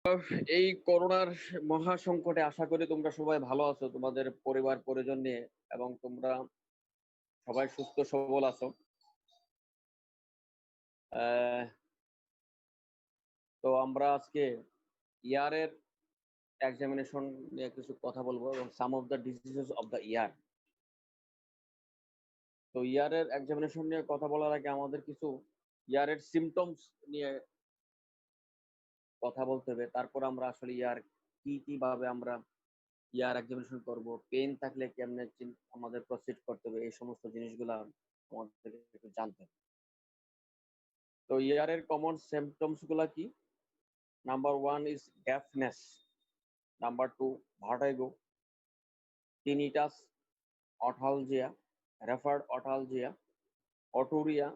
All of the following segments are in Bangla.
এই করোনার মহা সংকটে আশা করি তোমরা সবাই ভালো আছো, তোমাদের পরিবার পরিজন নিয়ে, এবং তোমরা সবাই সুস্থ সবল আছো। আহ, তো আমরা আজকে ইয়ারের এক্সামিনেশন নিয়ে কিছু কথা বলবো এবং some of the diseases of the year. তো ইয়ারের এক্সামিনেশন নিয়ে কথা বলার আগে আমাদের কিছু ইয়ারের সিমটমস নিয়ে কথা বলতে হবে। তারপর আমরা আসলে ইয়ার কিভাবে আমরা ইয়ার এক্সামিনেশন করব, পেন থাকলে কেমনে আমাদের প্রসিড করতে হবে, এই সমস্ত জিনিসগুলা আমাদের একটু জানতে হবে। তো ইয়ারের কমন সিমটমস গুলা কি? Number 1 is deafness, number 2 vertigo, tinnitus, otalgia, referred otalgia, otorrhoea,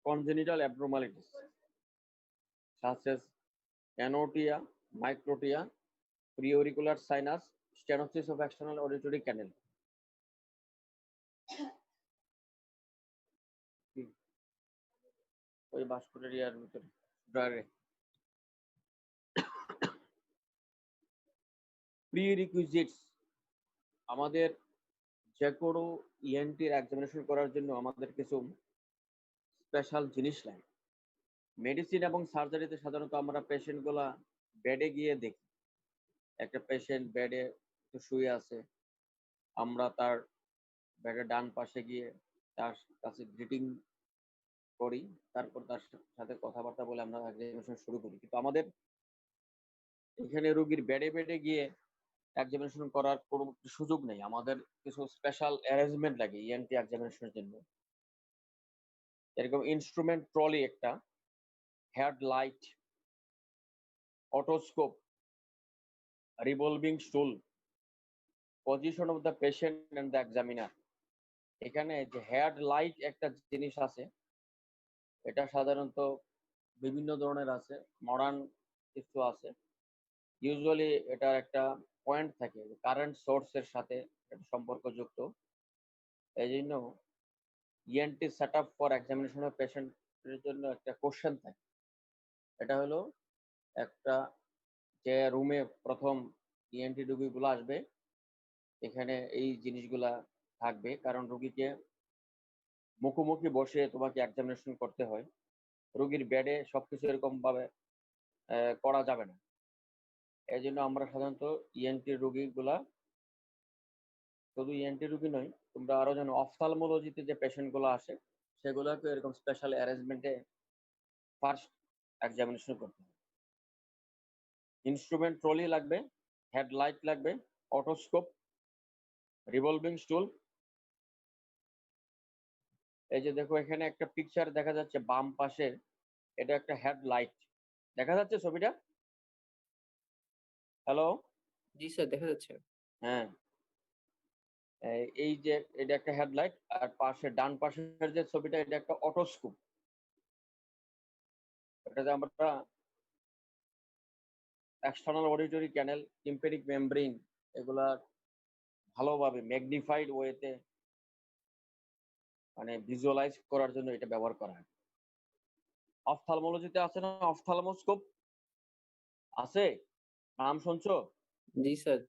congenital abnormalities such as anotia, microtia, preauricular sinus, stenosis of external auditory canal. ওই বাস্কুলার ইয়ার ভিতরে ড্রায়ারে প্রিরিকুইজিটস। আমাদের যে কোনো ইএনটির এক্সামিনেশন করার জন্য আমাদের কিছু স্পেশাল জিনিস লাগে। মেডিসিন এবং সার্জারিতে সাধারণত আমরা পেশেন্টগুলা বেডে গিয়ে দেখি। একটা পেশেন্ট বেডে শুয়ে আছে, আমরা তার বেডের ডান পাশে গিয়ে তার কাছে গ্রিটিং করি, তারপর তার সাথে কথাবার্তা বলে আমরা এক্সামিনেশন শুরু করি। কিন্তু আমাদের এখানে রোগীর বেডে বেডে গিয়ে এক্সামিনেশন করার কোনো সুযোগ নেই। আমাদের কিছু স্পেশাল অ্যারেঞ্জমেন্ট লাগে ইএনটি এক্সামিনেশনের জন্য। এরকম ইনস্ট্রুমেন্ট ট্রলি একটা, headlight, otoscope, revolving stool, position of the patient and the examiner. এখানে যে হেডলাইট একটা জিনিস আছে, এটা সাধারণত বিভিন্ন ধরনের আছে, মডার্ন কিছু আছে। ইউজুয়ালি এটার একটা পয়েন্ট থাকে, কারেন্ট সোর্সের সাথে এটা সম্পর্কযুক্ত। এই জন্য ENT set up for examination of পেশেন্টের জন্য একটা কোশ্চেন থাকে। এটা হলো একটা, যে রুমে প্রথম ইএনটি রোগীগুলো আসবে, এখানে এই জিনিসগুলা থাকবে, কারণ রোগীকে মুখোমুখি বসে তোমাকে এক্সামিনেশন করতে হয়। রোগীর বেডে সবকিছু এরকম ভাবে করা যাবে না। এই জন্য আমরা সাধারণত ইএনটি রোগীগুলা, শুধু ইএনটি রোগী নয়, তোমরা আরো জানো অফথালমোলজিতে যে পেশেন্ট গুলো আসে সেগুলোকে এরকম স্পেশাল অ্যারেঞ্জমেন্টে ফার্স্ট এক্সামিনেশন করতে হবে। ইনস্ট্রুমেন্ট ট্রলি লাগবে, হেডলাইট লাগবে, অটোস্কোপ, রিভলভিং স্টুল। এই যে দেখো এখানে একটা পিকচার দেখা যাচ্ছে বাম পাশে, এটা একটা হেডলাইট দেখা যাচ্ছে ছবিটা। হ্যালো? জি স্যার, দেখা যাচ্ছে। হ্যাঁ, এই যে এটা একটা হেডলাইট, আর পাশে ডান পাশের যে ছবিটা এটা একটা অটোস্কোপ। এটাতে আমরা এক্সটার্নাল অডিটরি ক্যানেল, টিম্প্যানিক মেমব্রেন, এগুলা ভালোভাবে ম্যাগনিফাইড ওয়েতে মানে ভিজুয়ালাইজ করার জন্য এটা ব্যবহার করা হয়। অফথালমোলজিতে আছে না অফথালমোস্কোপ? আছে, নাম শুনছো? জি স্যার।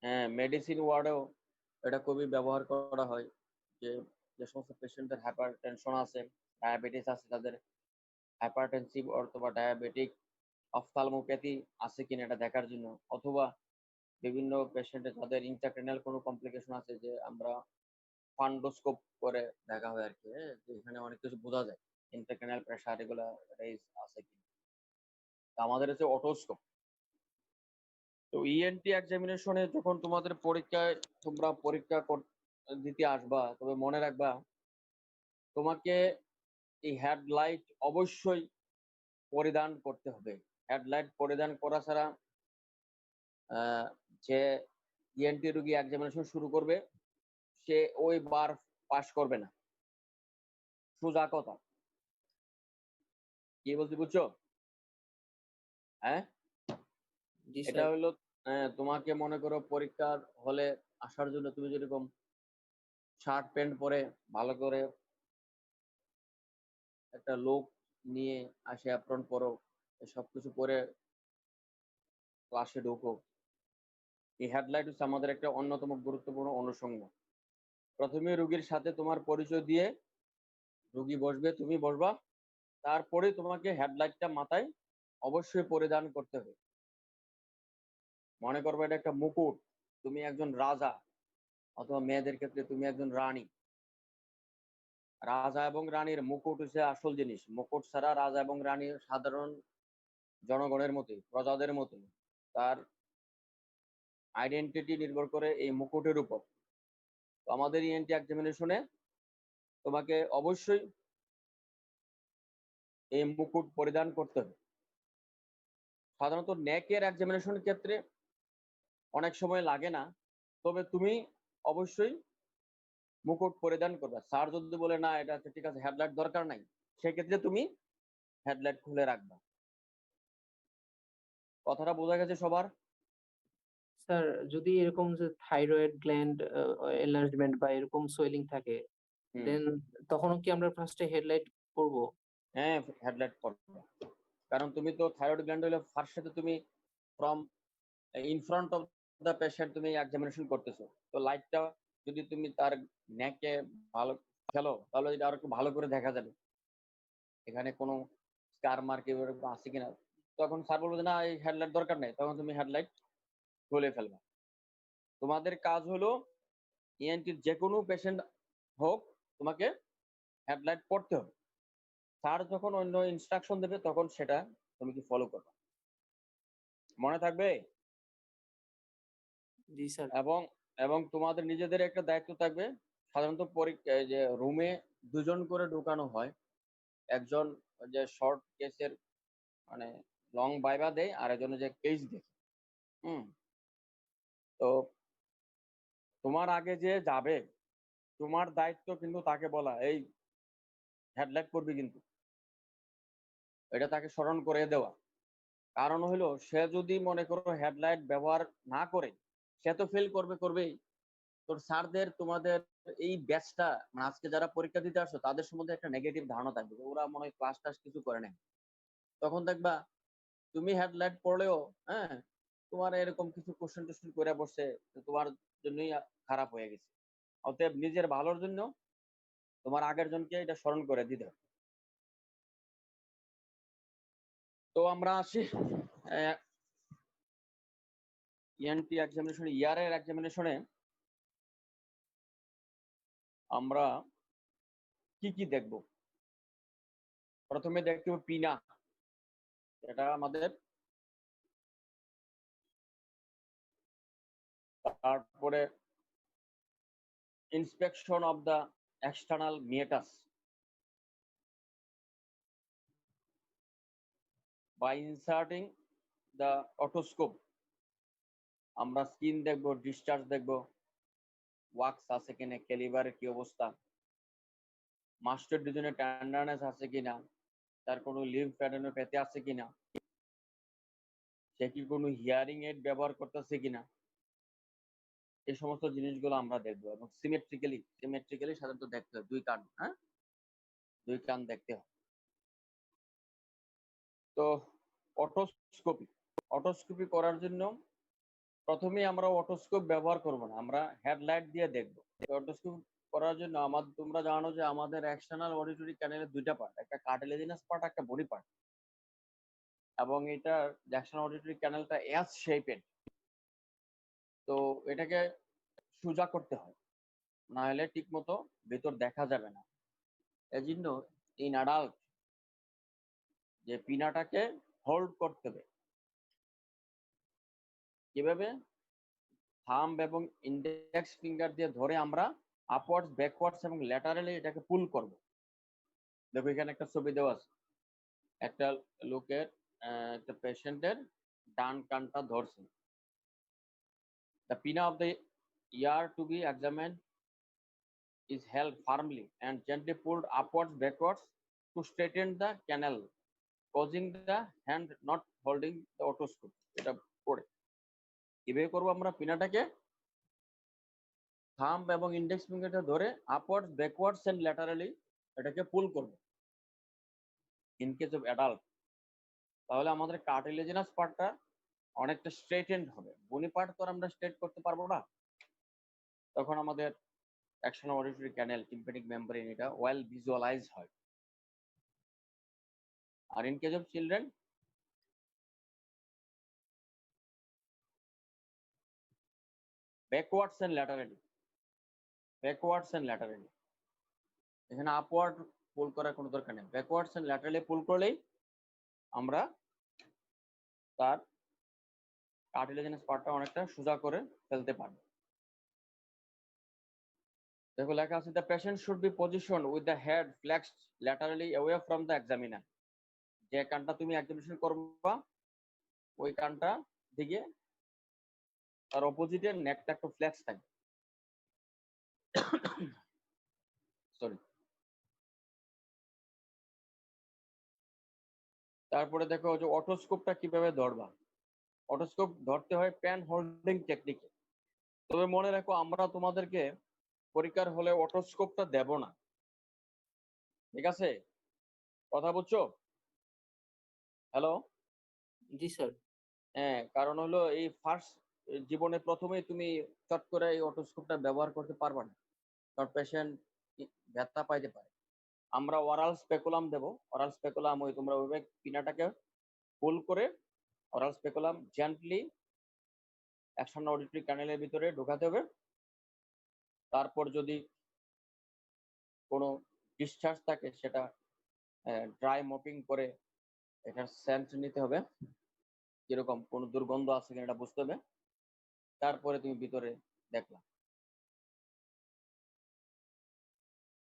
হ্যাঁ, মেডিসিন ওয়ার্ডেও এটা খুবই ব্যবহার করা হয়। যে যে সমস্ত পেশেন্টদের হাইপার টেনশন আছে, ডায়াবেটিস আছে, তাদের হাইপারটেনসিভ অথবা ডায়াবেটিক অফথালমোপ্যাথি আছে কিনা এটা দেখার জন্য, অথবা বিভিন্ন পেশেন্টের তাদের ইন্টারক্রেনিয়াল কোনো কমপ্লিকেশন আছে, যে আমরা ফান্ডোস্কোপ করে দেখা হয় আর কি। যে এখানে অনেক কিছু বোঝা যায়, ইন্টারক্রেনিয়াল প্রেশার এগুলা রেজ আছে কি। আমাদের হচ্ছে অটোস্কোপ। তো ইএনটি এক্সামিনেশনে যখন তোমাদের পরীক্ষায় তোমরা পরীক্ষা দিতে আসবা, তবে মনে রাখবা তোমাকে এই হেডলাইট অবশ্যই পরিধান করতে হবে। হেডলাইট পরিধান করা ছাড়া যে ইএনটি রোগী এক্সামিনেশন শুরু করবে সে ওই বার পাস করবে না। সোজা কথা, কি বলতে বুঝছো? হ্যাঁ, জি এটা স্যার। হলো তোমাকে মনে করো পরীক্ষার হলে আসার জন্য তুমি যেরকম শার্ট প্যান্ট পরে ভালো করে একটা লোক নিয়ে আসে, অ্যাপ্রন পরো, সবকিছু পরে ক্লাসে ঢুকো, এই হেডলাইট হচ্ছে আমাদের একটা অন্যতম গুরুত্বপূর্ণ অনুষঙ্গ। প্রথমে রোগীর সাথে তোমার পরিচয় দিয়ে রোগী বসবে, তুমি বসবা, তারপরে তোমাকে হেডলাইটটা মাথায় অবশ্যই পরিধান করতে হবে। মনে করবে এটা একটা মুকুট, তুমি একজন রাজা, অথবা মেয়েদের ক্ষেত্রে তুমি একজন রানী। রাজা এবং রানীর মুকুট হচ্ছে আসল জিনিস। মুকুট ছাড়া রাজা এবং রানী সাধারণ জনগণের মতোই, প্রজাদের মতোই, তার আইডেন্টিটি নির্ভর করে এই মুকুটের উপর। তো আমাদের ইএনটি এক্সামিনেশনে তোমাকে অবশ্যই এই মুকুট পরিধান করতে হবে। সাধারণত নেকের এক্সামিনেশনের ক্ষেত্রে অনেক সময় লাগে না, তবে তুমি অবশ্যই মুকুট পরিধান করবে। স্যার যদি বলে না এটা ঠিক আছে, হেডলাইট দরকার নাই, সেক্ষেত্রে তুমি হেডলাইট খুলে রাখবা। কথাটা বোঝা গেছে সবার? স্যার যদি এরকম যে থাইরয়েড গ্ল্যান্ড এনলার্জমেন্ট বা এরকম সোয়েলিং থাকে, দেন তখনও কি আমরা ফার্স্টে হেডলাইট করব? হ্যাঁ, হেডলাইট করবে, কারণ তুমি তো থাইরয়েড গ্ল্যান্ড হলে ফার্স্ট সাথে তুমি from in front of the patient তুমি এক্সামিনেশন করতেছো। তো লাইটটা যদি তুমি তার নেকে ভালো খেলো, তাহলে এটা আরো একটু ভালো করে দেখা যাবে এখানে কোনো স্কার মার্ক এরকম আছে কিনা। তখন স্যার বলবো যে না এই হেডলাইট দরকার নেই, তখন তুমি হেডলাইট খুলে ফেলবা। তোমাদের কাজ হলো ইএনটির যে কোনো পেশেন্ট হোক, তোমাকে হেডলাইট পড়তে হবে। স্যার যখন অন্য ইনস্ট্রাকশন দেবে তখন সেটা তুমি কি ফলো করবে, মনে থাকবে? জি স্যার। এবং এবং তোমাদের নিজেদের একটা দায়িত্ব থাকবে। সাধারণত পরীক্ষায় যে রুমে দুজন করে ঢুকানো হয়, একজন যে শর্ট কেসের মানে লং ভাইবা দেয়, আর একজন যে কেস দেখে। হুম। তো তোমার আগে যে যাবে, তোমার দায়িত্ব কিন্তু তাকে বলা এই হেডলাইট করবি, কিন্তু এটা তাকে স্মরণ করে দেওয়া। কারণ হলো সে যদি মনে করো হেডলাইট ব্যবহার না করে, সে তো ফেল করবেই। তোর স্যারদের তোমাদের এই ব্যাচটা মানে আজকে যারা পরীক্ষা দিতে আসো তাদের সম্বন্ধে একটা নেগেটিভ ধারণা থাকবে, ওরা মনে হয় ক্লাস টাস কিছু করে নেয়। তখন দেখবা তুমি হেডলাইট পড়লেও হ্যাঁ তোমার এরকম কিছু কোশ্চেন টোশ্চেন করে বসছে, তোমার জন্যই খারাপ হয়ে গেছে। অতএব নিজের ভালোর জন্য তোমার আগের জনকে এটা স্মরণ করে দিতে হবে। তো আমরা আসি ইএনটি এক্সামিনেশনে, ইয়ারের এক্সামিনেশনে আমরা কি কি দেখব? প্রথমে দেখতে হবে পিনা, এটা আমাদের। তারপরে inspection of the external meatus by inserting the otoscope। আমরা স্কিন দেখব, ডিসচার্জ দেখব, ওয়াক্স আছে কিনা, ক্যালিভারের কি অবস্থা, মাস্টার ডিজনে টেন্ডারনেস আছে কিনা, তার কোনো লিম্ফ প্যাথি আছে কিনা, সে কি কোনো হিয়ারিং এইড ব্যবহার করতেছে কিনা, এই সমস্ত জিনিসগুলো আমরা দেখবো। এবং সিমেট্রিক্যালি সাধারণত দেখতে হয় দুই কান, হ্যাঁ দুই কান দেখতে হয়। তো অটোস্কোপি করার জন্য প্রথমে আমরা অটোস্কোপ ব্যবহার করব না, আমরা হেডলাইট দিয়ে দেখবো। অটোস্কোপ করার জন্য তোমরা জানো যে আমাদের এক্সটার্নাল অডিটরি ক্যানেলের দুইটা পার্ট, একটা কার্টিলেজিনাস পার্ট, একটা বডি পার্ট। এবং এটা এক্সটার্নাল অডিটরি ক্যানেলটা এস শেপেড, তো এটাকে সোজা করতে হয়, না হলে ঠিক মতো ভেতর দেখা যাবে না। এজন্য ইন অ্যাডাল্ট যে পিনাটাকে হোল্ড করতে হবে। কিভাবে? থাম্ব এবং ইন্ডেক্স ফিঙ্গার দিয়ে ধরে আমরা আপওয়ার্ডস, ব্যাকওয়ার্ডস এবং ল্যাটারালি এটাকে পুল করব। দেখো এখানে একটা ছবি দেওয়া আছে, একটা লোকের একটা পেশেন্টের ডান কানটা ধরছে। The pinna of the ear to be examined is held firmly and gently pulled upwards, backwards to straighten the canal, causing the hand not holding the otoscope। এটা পড়ে কিভাবে করবো আমরা পিনাটাকে থাম্ব এবং ইন্ডেক্স ফিঙ্গারটা ধরে আপওয়ার্ডস, ব্যাকওয়ার্ডস এন্ড ল্যাটারালি এটাকে পুল করব ইন কেস অফ অ্যাডাল্ট। তাহলে আমাদের কার্টিলেজিনাস পার্টটা অনেকটা স্ট্রেটেন্ড হবে। বনি পার্ট তো আর আমরা স্ট্রেট করতে পারবো না। তখন আমাদের external auditory canal, tympanic membrane এটা well visualized হয়। আর in case of children, backwards and laterally, backwards and laterally, এখানে আপওয়ার্ড পুল করার কোনো দরকার নেই। ব্যাকওয়ার্ডস এন্ড ল্যাটারালি পুল করলেই আমরা তার কার্টিলেজিনাস পার্টটা অনেকটা সোজা করে ফেলতে পারবো। দেখো লেখা আছে the patient should be position with the head flexed laterally away from the examiner. যে কানটা তুমি এক্সামিনেশন করবা ওই কানটা দিকে তার অপোজিটে নেকটা একটু ফ্লেক্স থাকবে। সরি। তারপরে দেখো যে অটোস্কোপটা কিভাবে ধরবা। অটোস্কোপ ধরতে হয় প্যান হোল্ডিং টেকনিকে। তবে মনে রাখো আমরা তোমাদেরকে পরীক্ষার হলে অটোস্কোপটা দেব না, ঠিক আছে? কথা বুঝছো? হ্যালো? জি স্যার। হ্যাঁ, কারণ হলো এই ফার্স্ট জীবনে প্রথমেই তুমি চট করে এই অটোস্কোপটা ব্যবহার করতে পারবে না, কারণ পেশেন্ট ব্যথা পাইতে পারে। আমরা ওরাল স্পেকুলাম দেব। ওরাল স্পেকুলাম ওই তোমরা ওইভাবে পিনাটাকে পুল করে oral speculum gently external auditory ক্যানেলের ভিতরে ঢোকাতে হবে। তারপর যদি কোনো ডিসচার্জ থাকে সেটা ড্রাই মপিং করে এটার সেন্ট নিতে হবে, কিরকম কোনো দুর্গন্ধ আছে কিনা এটা বুঝতে হবে। তারপরে তুমি ভিতরে দেখলা।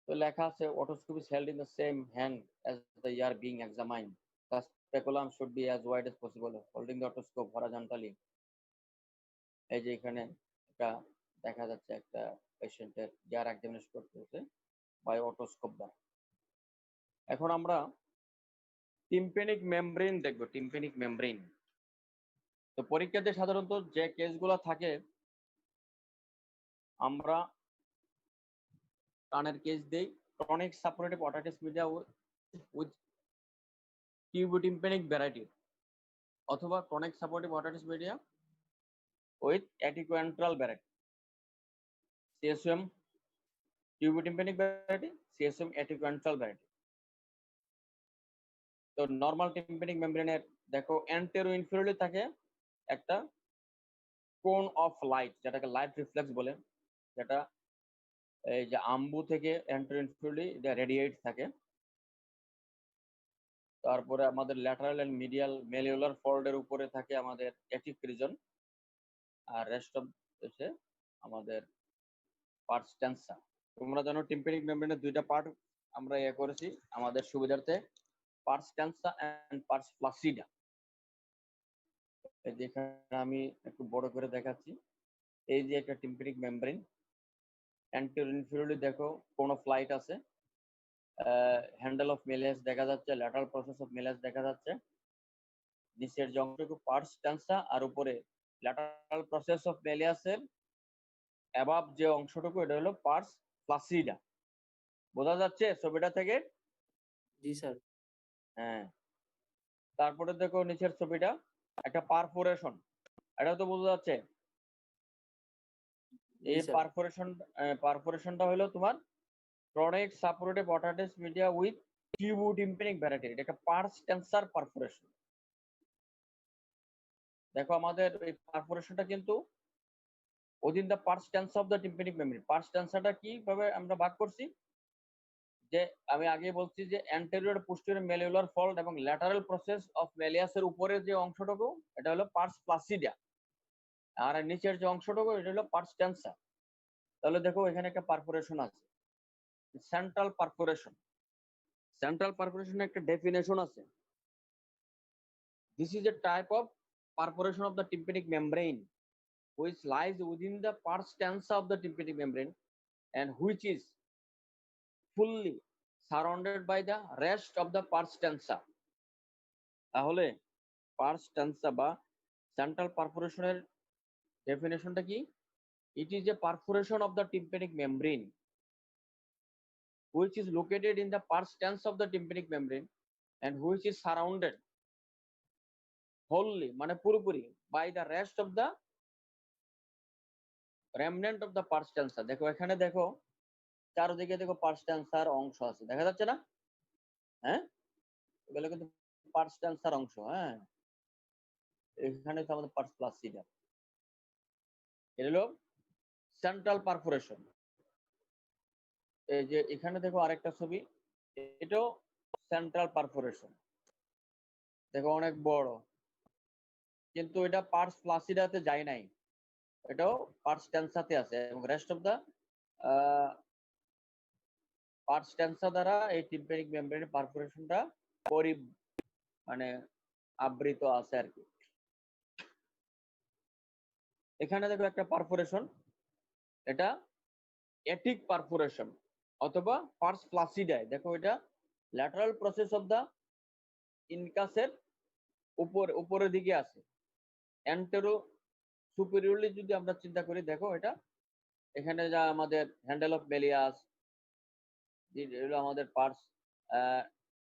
তো লেখা আছে otoscope is held in the same hand as the ear being examined. The speculum should be as wide as possible, holding the otoscope horizontally. এই যে এখানে এটা দেখা যাচ্ছে একটা পেশেন্টের ইয়ার এক্সামিনেশন করতে হচ্ছে বাই অটোস্কোপ দ্বারা। এখন আমরা টিম্প্যানিক মেমব্রেন দেখবো। টিম্প্যানিক মেমব্রেন তো পরীক্ষাতে সাধারণত যে কেসগুলো থাকে আমরা কানের কেস দেই chronic suppurative otitis media with tubotympanic variety অথবা chronic suppurative otitis media with atticoantral variety. CSM tubotympanic variety, CSM atticoantral variety. তো নরমাল টিম্প্যানিক মেমব্রেনের দেখো অ্যান্টেরো ইনফেরিয়রলি থাকে একটা কোন অফ লাইট, যেটাকে লাইট রিফ্লেক্স বলে, যেটা এই যে আম্বু থেকে অ্যান্টেরো ইনফেরিয়রলি এটা রেডিয়েট থাকে। তারপরে আমাদের ল্যাটারাল এন্ড মিডিয়াল ম্যালিওলার ফোল্ডের উপরে থাকে আমাদের অ্যাটিক রিজন, আর রেস্ট অফ হচ্ছে আমাদের পার্টস টেন্সা। তোমরা জানো টিম্প্যানিক মেমব্রেনের দুইটা পার্ট আমরা করেছি আমাদের সুবিধার্থে, পার্টস টেন্সা এন্ড পার্টস ফ্লাসিডা। এই যে এখানে আমি একটু বড় করে দেখাচ্ছি। এই যে একটা টিম্প্যানিক মেমব্রেন, অ্যান্টেরিয়র ইনফেরিয়রলি দেখো কোন ফ্লাইট আছে, হ্যান্ডেল অফ মেলিয়াস দেখা যাচ্ছে, ল্যাটারাল প্রসেস অফ মেলিয়াস দেখা যাচ্ছে, নিচের যে অংশটুকু পার্টস টেন্সা, আর উপরে ল্যাটারাল প্রসেস অফ মেলিয়াসের অ্যাবাভ যে অংশটুকু এটা হলো পার্টস ফ্লাসিডা। বোঝা যাচ্ছে ছবিটা থেকে? জি স্যার। হ্যাঁ। তারপরে দেখো নিচের ছবিটা একটা পারফোরেশন, এটা তো বোঝা যাচ্ছে। এই পারফোরেশনটা হলো তোমার chronic suppurative otitis media with tubotympanic variety, এটা একটা পার্টস টেন্সার পারফোরেশন। দেখো আমাদের এই পারফোরেশনটা কিন্তু within the pars tensa of the tympanic membrane। Pars টেন্সারটা কিভাবে আমরা ভাগ করছি, যে আমি আগে বলছি যে অ্যান্টেরিয়র পোস্টেরিয়র ম্যালিওলার ফল্ড এবং ল্যাটারাল প্রসেস অফ ম্যালিয়াসের উপরে যে অংশটুকু এটা হলো পার্স ফ্লাসিডা, আর নিচের যে অংশটুকু এটা হলো পার্স টেন্সা। তাহলে দেখো এখানে একটা পারফোরেশন আছে, সেন্ট্রাল পারফোরেশন। সেন্ট্রাল পারফোরেশনের একটা ডেফিনেশন আছে। This is a type of perforation of the tympanic membrane which lies within the pars tensa of the tympanic membrane and which is fully surrounded by the rest of the pars tensa। তাহলে পার্স টেন্সা বা সেন্ট্রাল পারফোরেশনের ডেফিনেশনটা কি? It is A perforation of the tympanic membrane which is located in the pars tensa of the tympanic membrane and which is surrounded wholly মানে পুরোপুরি by the rest of the remnant of the past tenser। দেখো এখানে দেখো চারদিকে দেখো past tenser অংশ আছে, দেখা যাচ্ছে না? হ্যাঁ, এগুলো কিন্তু past tenser অংশ। হ্যাঁ, এখানে তো আমাদের past plus সিডা, এটা হলো সেন্ট্রাল পারফোরেশন। এই যে এখানে দেখো আরেকটা ছবি, এটাও সেন্ট্রাল পারফোরেশন, দেখো অনেক বড়, কিন্তু এটা পার্স ফ্লাসিডাতে যায় নাই, এটাও পার্স টেন্সাতে আছে এবং রেস্ট অফ দা পার্স টেন্সা দ্বারা এই টিম্প্যানিক মেমব্রেনের পারফোরেশনটা মানে আবৃত আছে আর কি। এখানে দেখো একটা পারফোরেশন, এটা এটিক পারফোরেশন অথবা পার্স ফ্লাসিডায়, দেখো এটা ল্যাটারাল প্রসেস অফ দা ইনকাসের উপরের দিকে আছে। অ্যান্টেরো সুপিরিয়রলি যদি আমরা চিন্তা করি, দেখো এটা এখানে যা আমাদের হ্যান্ডেল অফ মেলিয়াস, হলো আমাদের পার্স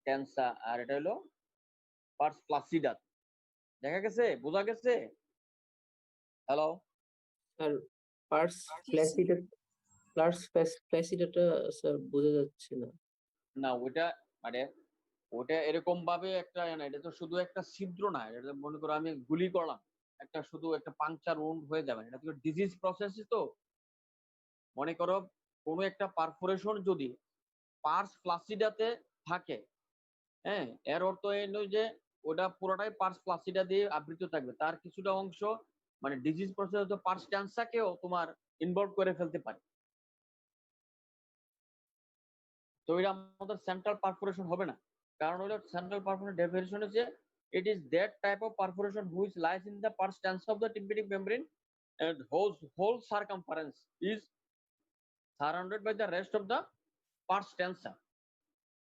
টেন্সা, আর এটা হলো পার্স ফ্লাসিডা। দেখা গেছে, বোঝা গেছে? হ্যালো স্যার, পার্স ফ্ল্যাসিডা, ফ্ল্যাসিডাটা স্যার বোঝা যাচ্ছে না। না, ওইটা মানে ওটা এরকম ভাবে একটা না, এটা তো শুধু একটা ছিদ্র না, এটা মনে করো আমি গুলি করলাম, একটা শুধু একটা পাংচার উন্ড হয়ে যাবে, এটা তো ডিজিজ প্রসেস। তো মনে করো কোনো একটা পারফোরেশন যদি পার্স ফ্লাসিডাতে থাকে, হ্যাঁ, এর অর্থ এই নয় যে ওটা পুরোটাই পার্স ফ্লাসিডা দিয়ে আবৃত থাকবে, তার কিছুটা অংশ মানে ডিজিজ প্রসেস তো পার্স ক্যান্সারকেও তোমার ইনভলভ করে ফেলতে পারে। তো এটা আমাদের সেন্ট্রাল পারফোরেশন হবে না, কারণ হলো সেন্ট্রাল পারফোরেশন ডেফিনিশন হচ্ছে it is that type of perforation which lies in the pars tensa of the tympanic membrane and whole circumference is surrounded by the rest of the pars tensa।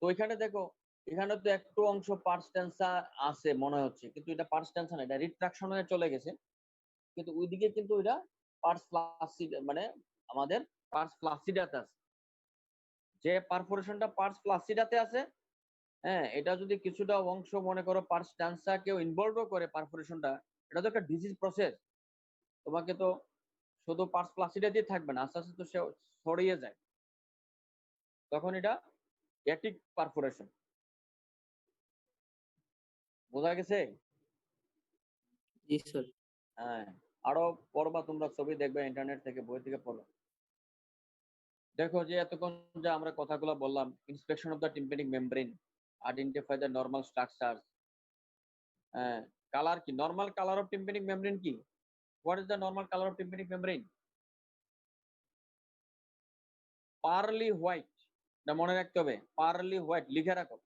তো এখানে দেখো, এখানে তো একটু অংশ পার্স টেন্সা আছে মনে হচ্ছে, কিন্তু এটা পার্স টেন্সা না, এটা রিট্রাকশন হয়ে চলে গেছে, কিন্তু ওইদিকে কিন্তু এটা পার্স ফ্লাসিডা মানে আমাদের পার্স ফ্লাসিডাতে আছে। যে পারফোরেশনটা পার্স ফ্লাসিডাতে আছে, হ্যাঁ, এটা যদি কিছুটা অংশ মনে করো পার্স টেন্সা কেউ ইনভলভ করে পারফোরেশনটা, এটা তো একটা ডিজিজ প্রসেস, তোমাকে তো শুধু পার্স ফ্লাসিডা দিয়ে থাকবে না, আস্তে আস্তে তো সে ছড়িয়ে যায়, তখন এটা অ্যাটিক পারফোরেশন। বোঝা গেছে? জি স্যার। হ্যাঁ, আরো পড়বা, তোমরা ছবি দেখবে ইন্টারনেট থেকে, বই থেকে পড়ো। দেখো যে এতক্ষণ যে আমরা কথাগুলো বললাম, inspection of the tympanic membrane, identify the normal structure. হ্যাঁ, কালার কি, normal colour of tympanic membrane কি? What is the normal colour of tympanic membrane? Pearly white, এটা মনে রাখতে হবে, পার্লি হোয়াইট লিখে রাখো,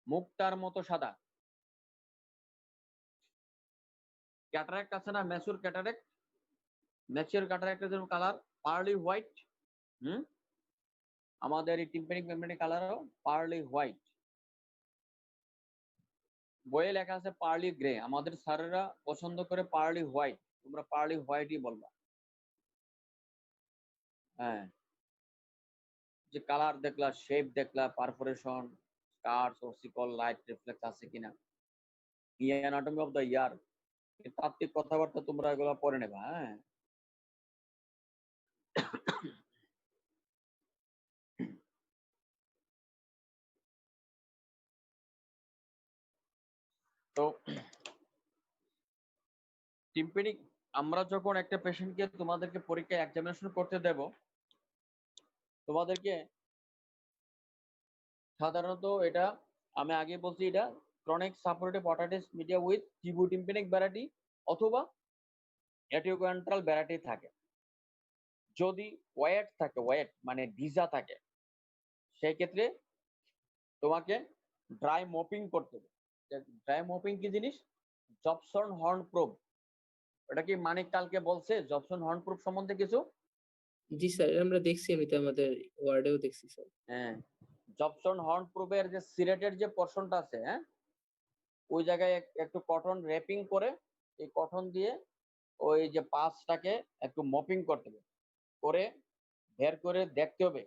মুক্তার মতো সাদা। ক্যাটারাক্ট আছে না, ম্যাচুর ক্যাটারাক্ট, ম্যাচিওর ক্যাটারাক্টের জন্য কালার পার্লি হোয়াইট। আমাদের এই টিম্প্যানিক মেমব্রেনের কালারও পার্লি হোয়াইট। বইয়ে লেখা আছে পার্লি গ্রে, আমাদের স্যারেরা পছন্দ করে পার্লি হোয়াইট, তোমরা পার্লি হোয়াইটই বলবা। হ্যাঁ, যে কালার দেখলা, শেপ দেখলা, পারফোরেশন, স্কার্স ও সিকল লাইট রিফ্লেক্স আছে কিনা, অ্যানাটমি অফ দ্য ইয়ার, তাত্ত্বিক কথাবার্তা তোমরা এগুলো পড়ে নেবা। হ্যাঁ, তো টিম্প্যানিক, আমরা যখন একটা পেশেন্টকে তোমাদেরকে পরীক্ষায় এক্সামিনেশন করতে দেব, তোমাদেরকে সাধারণত এটা আমি আগে বলছি, এটা chronic supported otitis media with tympanic variety অথবা অ্যাটিওকোয়েন্ট্রাল ভ্যারাইটি থাকে। যদি ওয়েট থাকে, ওয়েট মানে ভিজা থাকে, সেই ক্ষেত্রে তোমাকে ড্রাই মপিং করতে হবে। ড্রাই মপিং কি জিনিস? জবসন হর্ন প্রোব, এটা কি মানিক কালকে বলছে জবসন হর্ন প্রোব সম্বন্ধে কিছু? জি স্যার, আমরা দেখছি, আমি তো আমাদের ওয়ার্ডেও দেখছি স্যার। হ্যাঁ, জবসন হর্ন প্রোবের যে সিরেটের যে পোর্শনটা আছে, হ্যাঁ, ওই জায়গায় একটু কটন র্যাপিং করে, এই কটন দিয়ে ওই যে পাসটাকে একটু মপিং করতে হবে, করে বের করে দেখতে হবে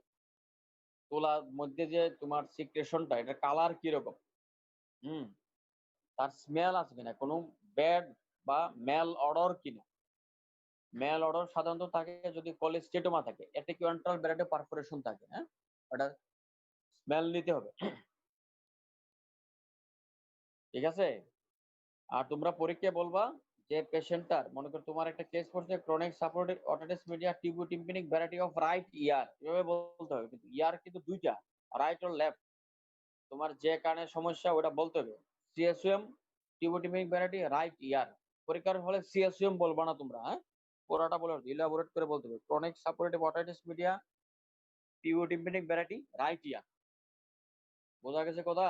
তোলার মধ্যে যে তোমার সিক্রেশনটা, এটা কালার কিরকম। তার স্মেল আছে কিনা, কোনো ব্যাড বা মেল অর্ডার কিনা। মেল অর্ডার সাধারণত থাকে যদি কোলেস্টেটোমা থাকে, এটিকুয়েন্টাল ব্যারেটে পারফোরেশন থাকে, হ্যাঁ, ওটা স্মেল নিতে হবে, ঠিক আছে। আর তোমরা পরীক্ষায় বলবা যে পেশেন্টটার, মনে করো তোমার একটা কেস পড়ছে chronic suppurative otitis media tympanic variety of right ear, এভাবে বলতে হবে, কিন্তু ইয়ার কিন্তু দুইটা, রাইট আর লেফট। তোমার যে কানের সমস্যা ওটা বলতে হবে সিএসইএম টিম্পানিক ভ্যারাইটি রাইট ইয়ার। পরীক্ষার হলে সিএসইএম বলবা না তোমরা, হ্যাঁ, পুরোটা বলে ইলাবোরেট করে বলতে হবে chronic suppurative otitis media tympanic variety right ear. বোঝা গেছে কথা?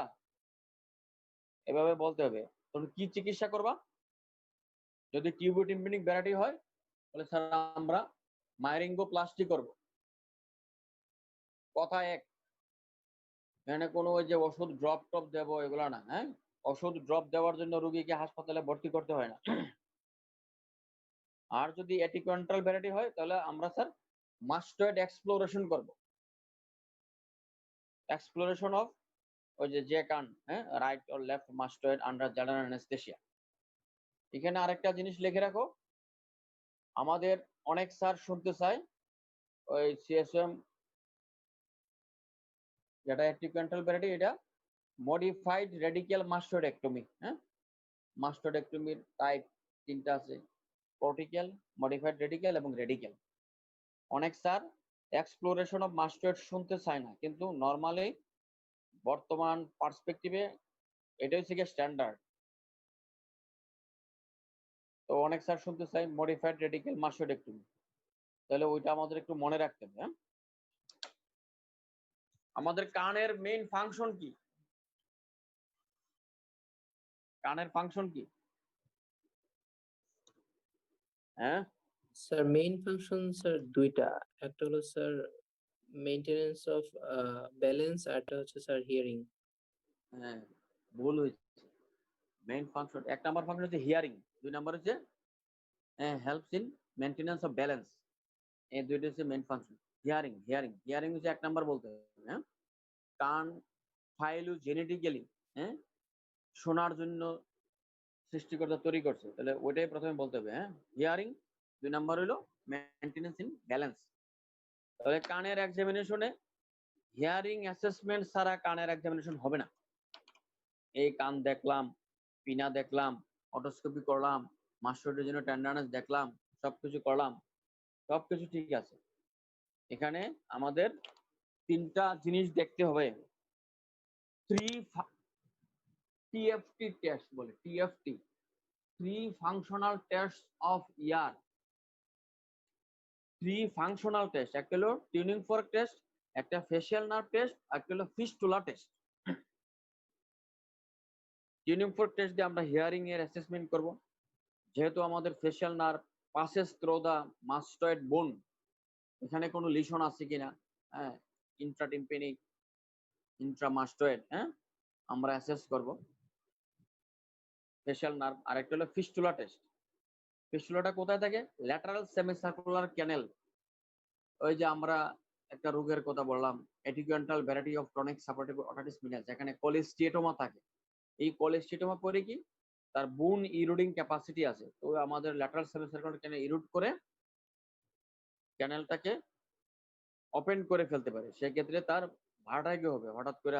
এভাবে বলতে হবে। তুমি কি চিকিৎসা করবা? যদি টিম্পানিক ভ্যারাইটি হয় তাহলে স্যার আমরা মাইরিঙ্গোপ্লাস্টি করব, কথা এক। এখানে কোনো ওই যে ওষুধ ড্রপ টপ দেবো এগুলো না, হ্যাঁ, ওষুধ ড্রপ দেওয়ার জন্য রুগীকে হাসপাতালে ভর্তি করতে হয় না। আর যদি এটিকুয়েন্টাল ভ্যারাইটি হয় তাহলে আমরা স্যার মাস্টয়েড এক্সপ্লোরেশন করব, এক্সপ্লোরেশন অফ ওই যে কান, হ্যাঁ, right or left mastoid under general anaesthesia. এখানে আরেকটা জিনিস লিখে রাখো, আমাদের অনেক স্যার শুনতে চায় ওই সিএসএম যেটা এটিকুয়েন্টাল ভ্যারাইটি, এটা মডিফাইড রেডিক্যাল মাস্টয়েডেক্টমি, হ্যাঁ, মাস্টয়েডেক্টমির টাইপ তিনটা আছে, কর্টিক্যাল, মডিফাইড রেডিক্যাল এবং রেডিক্যাল। অনেক স্যার এক্সপ্লোরেশন অফ মাস্টয়েড শুনতে চায় না, কিন্তু নর্মালি বর্তমান পার্সপেক্টিভে এটাই হচ্ছে স্ট্যান্ডার্ড। তো অনেক স্যার শুনতে চাই মডিফাইড রেডিক্যাল মাস্টয়েডেক্টমি, তাহলে ওইটা আমাদের একটু মনে রাখতে হবে, হ্যাঁ। আমাদের কানের মেইন ফাংশন কি? কানের ফাংশন কি, হ্যাঁ? স্যার মেইন ফাংশন স্যার দুইটা, একটা হলো স্যার মেইনটেনেন্স অফ ব্যালেন্স, আর একটা হচ্ছে স্যার হিয়ারিং। হ্যাঁ, ভুল হয়েছে। মেইন ফাংশন, এক নাম্বার ফাংশন হচ্ছে হিয়ারিং, দুই নাম্বার হচ্ছে helps in maintenance of balance. এই দুইটা হচ্ছে main function. Hearing hearing hearing হচ্ছে এক নাম্বার বলতে হবে, হ্যাঁ। কান ফাইলোজেনেটিক্যালি, হ্যাঁ, শোনার জন্য সৃষ্টিকর্তা তৈরি করছে, তাহলে ওইটাই প্রথমে বলতে হবে, হ্যাঁ, হিয়ারিং। দুই নাম্বার হলো মেইনটেনেন্স ইন ব্যালেন্স। তাহলে কানের এক্সামিনেশনে হিয়ারিং অ্যাসেসমেন্ট ছাড়া কানের এক্সামিনেশন হবে না। এই কান দেখলাম, পিনা দেখলাম, অটোস্কোপি করলাম, মাস্টারের জন্য টেন্ডারনেস দেখলাম, সবকিছু করলাম, সবকিছু ঠিক আছে, এখানে আমাদের তিনটা জিনিস দেখতে হবে। টিএফটি টেস্ট বলে, TFT, three functional test of ear. Three functional test, একটা হলো টিউনিং ফর্ক টেস্ট, একটা ফেশিয়াল নার্ভ টেস্ট, একটা হলো fistula test. Tuning fork test দিয়ে আমরা হিয়ারিং এর অ্যাসেসমেন্ট করব, যেহেতু আমাদের facial nerve passes through the mastoid bone, এখানে কোনো লিশন আছে কিনা, হ্যাঁ, ইন্ট্রাটিম্পেনিক, ইন্ট্রামাস্টয়েড, হ্যাঁ, আমরা অ্যাসেস করব ফেশিয়াল নার্ভ। আরেকটা হলো ফিস্টুলা টেস্ট। ফিস্টুলাটা কোথায় থাকে? Lateral semicircular canal. ওই যে আমরা একটা রোগের কথা বললাম, atticoantral variety of chronic suppurative otitis media, যেখানে কোলেস্টিটোমা থাকে। এই কোলেস্টিটোমা করে কি তার বোন ইরোডিং ক্যাপাসিটি আছে, তো আমাদের ল্যাটারাল সেমিসার্কুলার ক্যানেল ইরোড করে ক্যানেলটাকে ওপেন করে ফেলতে পারে, সেক্ষেত্রে তার ভার্টাইগো হবে হঠাৎ করে।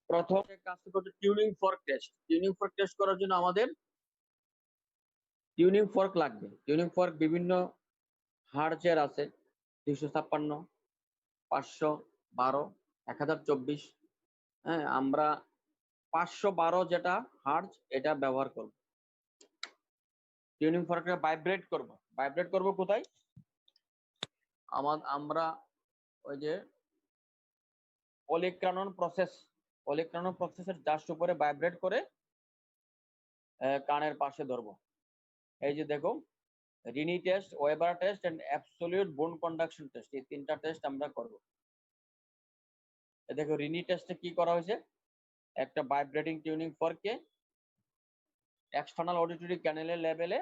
প্রথম কাজ করতে tuning fork test. Tuning fork test করার জন্য আমাদের টিউনিং ফর্ক লাগবে। টিউনিং ফর্ক বিভিন্ন হার্জের আছে, 256, 512, 1024, হ্যাঁ, আমরা 512 যেটা হার্জ এটা ব্যবহার করব। টিউনিং ফর্কটা ভাইব্রেট করব। ভাইব্রেট করব কোথায়? আমরা ওই যে অলিক্রানন প্রসেসের জাস্ট উপরে ভাইব্রেট করে কানের পাশে ধরবো। এই যে দেখো, Rinne test, Weber test and absolute bone conduction test, এই তিনটা টেস্ট আমরা করব। দেখো রিনি টেস্টে কি করা হয়েছে, একটা ভাইব্রেটিং টিউনিং ফর্ককে এক্সটার্নাল অডিটরি ক্যানেলের লেভেলে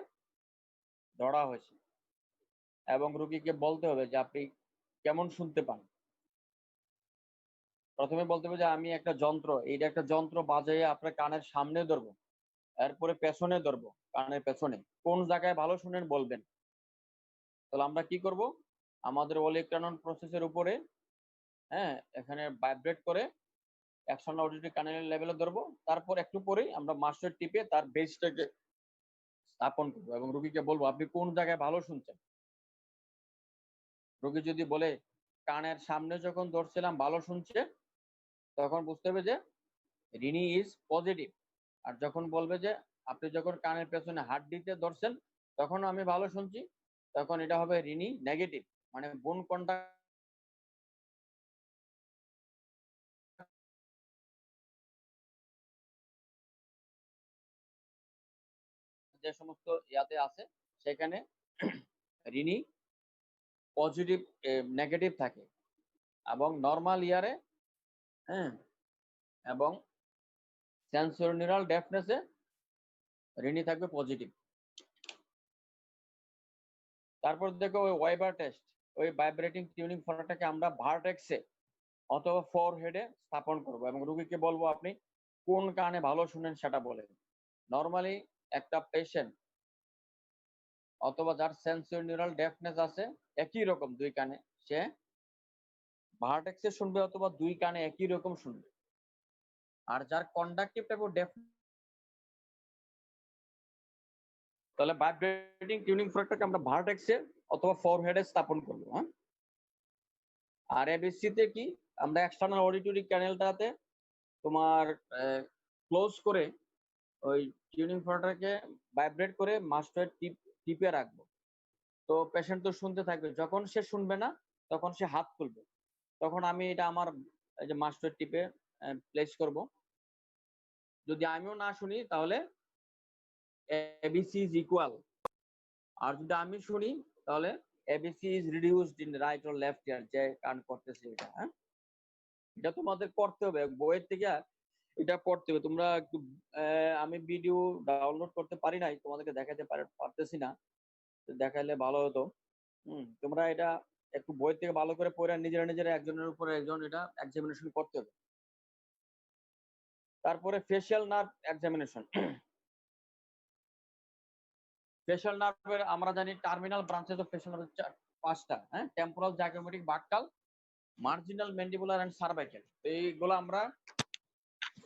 ধরা হয়েছে। এবং রোগীকে বলতে হবে যে আপনি কেমন শুনতে পান। প্রথমে বলতে হবে যে আমি একটা যন্ত্র, এইটা একটা যন্ত্র বাজাইয়ে আপনার কানের সামনে ধরবো, এরপরে পেছনে ধরবো, কানের পেছনে। কোন জায়গায় ভালো শুনেন বলবেন। তাহলে আমরা কি করব, আমাদের ওলিক-টার্নান প্রসেসের উপরে এখানে ভাইব্রেট করে এক্সটার্নাল অডিটরি কানেলের লেভেলে ধরবো, তারপর একটু পরেই আমরা মাস্টার টিপে তার বেসটাকে স্থাপন করবো এবং রোগীকে বলবো আপনি কোন জায়গায় ভালো শুনছেন। রোগী যদি বলে কানের সামনে যখন ধরছিলাম ভালো শুনছে, তখন বুঝতে হবে যে রিনি ইজ পজিটিভ। আর যখন বলবে যে আপনি যখন কানের পেছনে হাড্ডিতে ধরছেন তখন আমি ভালো শুনছি, তখন এটা হবে রিনি নেগেটিভ, মানে বোন কন্টাক্ট যে সমস্ত ইয়াতে আছে সেখানে রিনি পজিটিভ নেগেটিভ থাকে, এবং নর্মাল ইয়ারে এবং সেন্সোরিয়াল ডেফনেসে রিনি থাকবে পজিটিভ। তারপর দেখো ওই ওয়াইবার টেস্ট, ওই ভাইব্রেটিং টিউনিং ফর্কটাকে আমরা ভার্টেক্সে অথবা ফোরহেডে স্থাপন করব এবং রোগীকে বলবো আপনি কোন কানে ভালো শুনেন সেটা বলেন। নর্মালি একটা পেশেন্ট অথবা যার সেন্সরি নিউরাল ডেফনেস আছে একই রকম দুই কানে, সে ভার্টেক্সে শুনবে অথবা দুই কানে একই রকম শুনবে। আর যার কন্ডাক্টিভ টাইপ অফ ডেফ, তাহলে ভাইব্রেটিং টিউনিং ফর্কটাকে আমরা ভার্টেক্সে অথবা ফোরহেডে স্থাপন করব। আর এবিসিতে কি আমরা এক্সটার্নাল অডিটরি ক্যানেলটাতে তোমার ক্লোজ করে ওই টিউনিং ফর্কটাকে ভাইব্রেট করে মাস্টার টিপে রাখবো। তো পেশেন্ট তো শুনতে থাকবে, যখন সে শুনবে না তখন সে হাত তুলবে, তখন আমি এটা আমার এই যে মাস্টার টিপে প্লেস করব। যদি আমিও না শুনি তাহলে এবিসি ইজ ইকুয়াল, আর যদি আমি শুনি তাহলে ABC is reduced in right or left ear, যে কান করতেছে এটা। এটা তোমাদের করতে হবে বইয়ের থেকে, এটা পড়তে হবে তোমরা একটু। আমি ভিডিও ডাউনলোড করতে পারি নাই, তোমাদেরকে দেখাতে পারতেছি না, দেখাইলে ভালো হতো। তোমরা এটা একটু বই থেকে ভালো করে পড়ে নিজেরা নিজেরা একজনের উপরে একজন এটা এক্সামিনেশন করতে হবে। তারপরে ফেশিয়াল নার্ভ এক্সামিনেশন। ফেশিয়াল নার্ভের আমরা জানি terminal branches of facial nerve পাঁচটা, temporal, zygomatic, buccal, marginal, mandibular and cervical. এইগুলো আমরা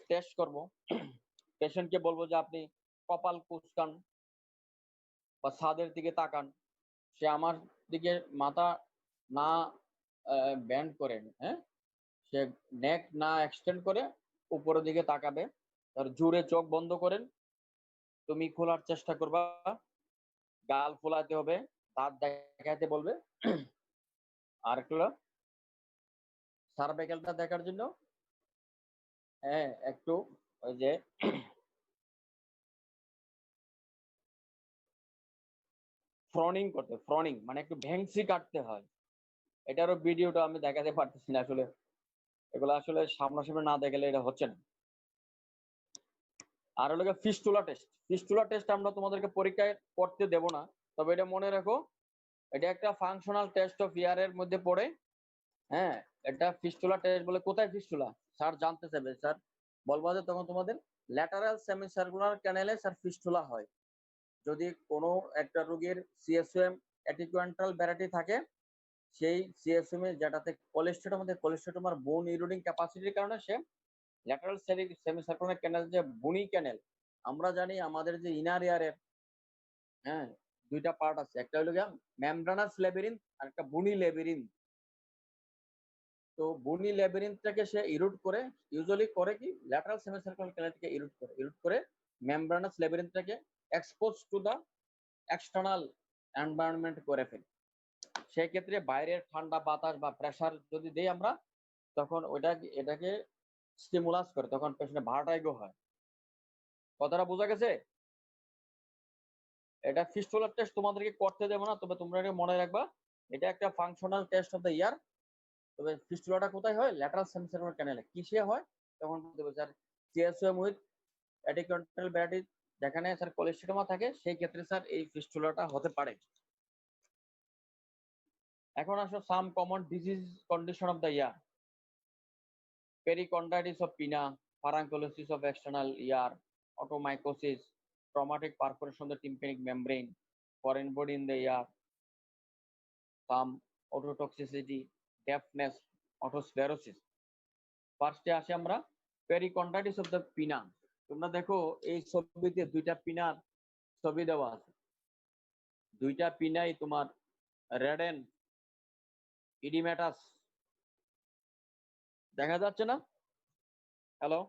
টেস্ট করব। পেশেন্টকে বলবো যে আপনি কপাল কুঁচকান বা ছাদের দিকে তাকান, সে আমার দিকে মাথা না ব্যান্ড করেন, সে নেক না এক্সটেন্ড করে উপরের দিকে তাকাবে। আর জোরে চোখ বন্ধ করেন, তুমি খোলার চেষ্টা করবা, গাল ফোলাতে হবে, দাঁত দেখাতে বলবে। আর একটু সার্ভাইকালটা দেখার জন্য একটু ওই যে ফ্রনিং করতে, ফ্রনিং মানে একটু ভেংসি কাটতে হয়। এটারও ভিডিওটা আমি দেখাতে পারতেছি না আসলে, এগুলো আসলে সামনাসামনি না দেখালে এটা হচ্ছে না। আর হলো ফিস্টুলা টেস্ট। ফিস্টুলা টেস্ট আমরা তোমাদেরকে পরীক্ষায় করতে দেব না, তবে এটা মনে রাখো এটা একটা ফাংশনাল টেস্ট অফ ইয়ার এর মধ্যে পড়ে। এটা ফিস্টুলা টেস্ট বলে। কোথায় ফিস্টুলা স্যার জানতে চাইবে, স্যার বলবো যে তখন তোমাদের ল্যাটারাল সেমি সার্কুলার ক্যানেলে স্যার ফিস্টুলা হয়। যদি কোনো একটা রোগীর সিএসএম অ্যাটিকুয়েন্টাল ব্যারাটি থাকে, সেই সিএসএম এ যেটাতে কোলেস্টেটম, আমাদের কোলেস্টেটমার বোন ইরোডিং ক্যাপাসিটির কারণে সে ল্যাটারাল সেমি সার্কুলার ক্যানেল, যে বুনি ক্যানেল আমরা জানি আমাদের যে ইনার ইয়ারের দুইটা পার্ট আছে, একটা হলো গিয়া মেমব্রানাস ল্যাবিরিন্থ আর একটা বুনি ল্যাবিরিন্থ। তো বুনি ল্যাবিরিন্থটাকে সে ইরোড করে, ইউজুয়ালি করে কি ল্যাটারাল সেমি সার্কুলার ক্যানেলটাকে ইরোড করে মেমব্রানাস ল্যাবিরিন্থটাকে expose to the external environment করে ফেলে। সেই ক্ষেত্রে বাইরের ঠান্ডা বাতাস বা প্রেসার যদি দেই আমরা, তখন এটাকে স্টিমুলাস করে, তখন পেশেন্টের ভার্টাইগো হয়। কথাটা বোঝা গেছে? এটা ফিস্টুলার টেস্ট তোমাদেরকে করতে দেবো না, তবে তোমরা এটা মনে রাখবা, এটা একটা functional test of the ear. তবে ফিস্টুলাটা কোথায় হয়? ল্যাটারাল সেমি সার্কুলার ক্যানেলে। কিসে হয়? তখন বলতে হবে sir CSM with atticoantral variety, যেখানে স্যার কোলেস্টেটমা থাকে, সেই ক্ষেত্রে স্যার এই ফিস্টুলাটা হতে পারে। এখন আসো সাম common disease condition of the year. periconditis of pinna, pharyngolysis of external ear, otomycosis, traumatic perforation of the tympanic membrane, foreign body in the ear, some ototoxicity, deafness, otosclerosis. ফার্স্টে আসি আমরা periconditis of the pinna। তোমরা দেখো এই ছবিতে দুইটা পিনার ছবি দেওয়া আছে, দুইটা পিনাই তোমার রেডেন ইডিমেটাস দেখা যাচ্ছে না? হ্যালো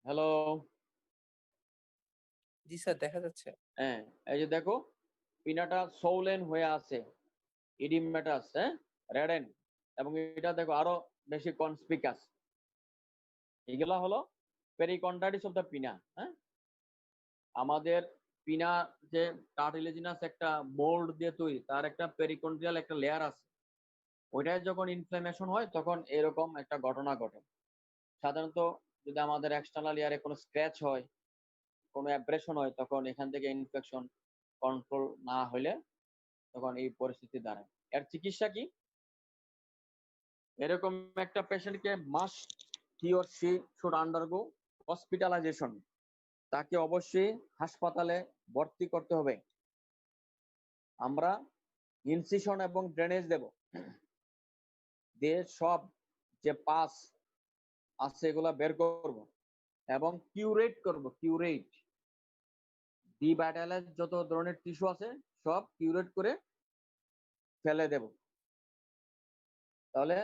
হ্যালো, জি স্যার, দেখা যাচ্ছে। হ্যাঁ এই যে দেখো পিনাটা সৌলেন হয়ে আছে, ইডিমেটাস, হ্যাঁ রেডেন, এবং এটা দেখো আরো বেশি কনস্পিকাস। এগুলা হলো পেরিকন্ডাইটিস অফ দ্য পিনা। হ্যাঁ, আমাদের পিনা যে কার্টিলেজিনাস একটা মোল্ড দিয়ে তৈরি, তার একটা পেরিকন্ড্রিয়াল একটা লেয়ার আছে, ওইটায় যখন ইনফ্লামেশন হয় তখন এরকম একটা ঘটনা ঘটে। সাধারণত যদি আমাদের এক্সটার্নাল ইয়ারে কোনো স্ক্র্যাচ হয়, কোনো অ্যাব্রেশন হয়, তখন এখান থেকে ইনফেকশন কন্ট্রোল না হলে তখন এই পরিস্থিতি দাঁড়ায়। এর চিকিৎসা কি? এরকম একটা পেশেন্টকে must he or she should undergo hospitalisation, তাকে অবশ্যই হাসপাতালে ভর্তি করতে হবে। আমরা ইনসিশন এবং ড্রেনেজ দেব, দিয়ে সব যে পাস আছে এগুলা বের করব এবং কিউরেট করব। কিউরেট ডিভাইটালাইজ যত ধরনের টিস্যু আছে সব কিউরেট করে ফেলে দেব। তাহলে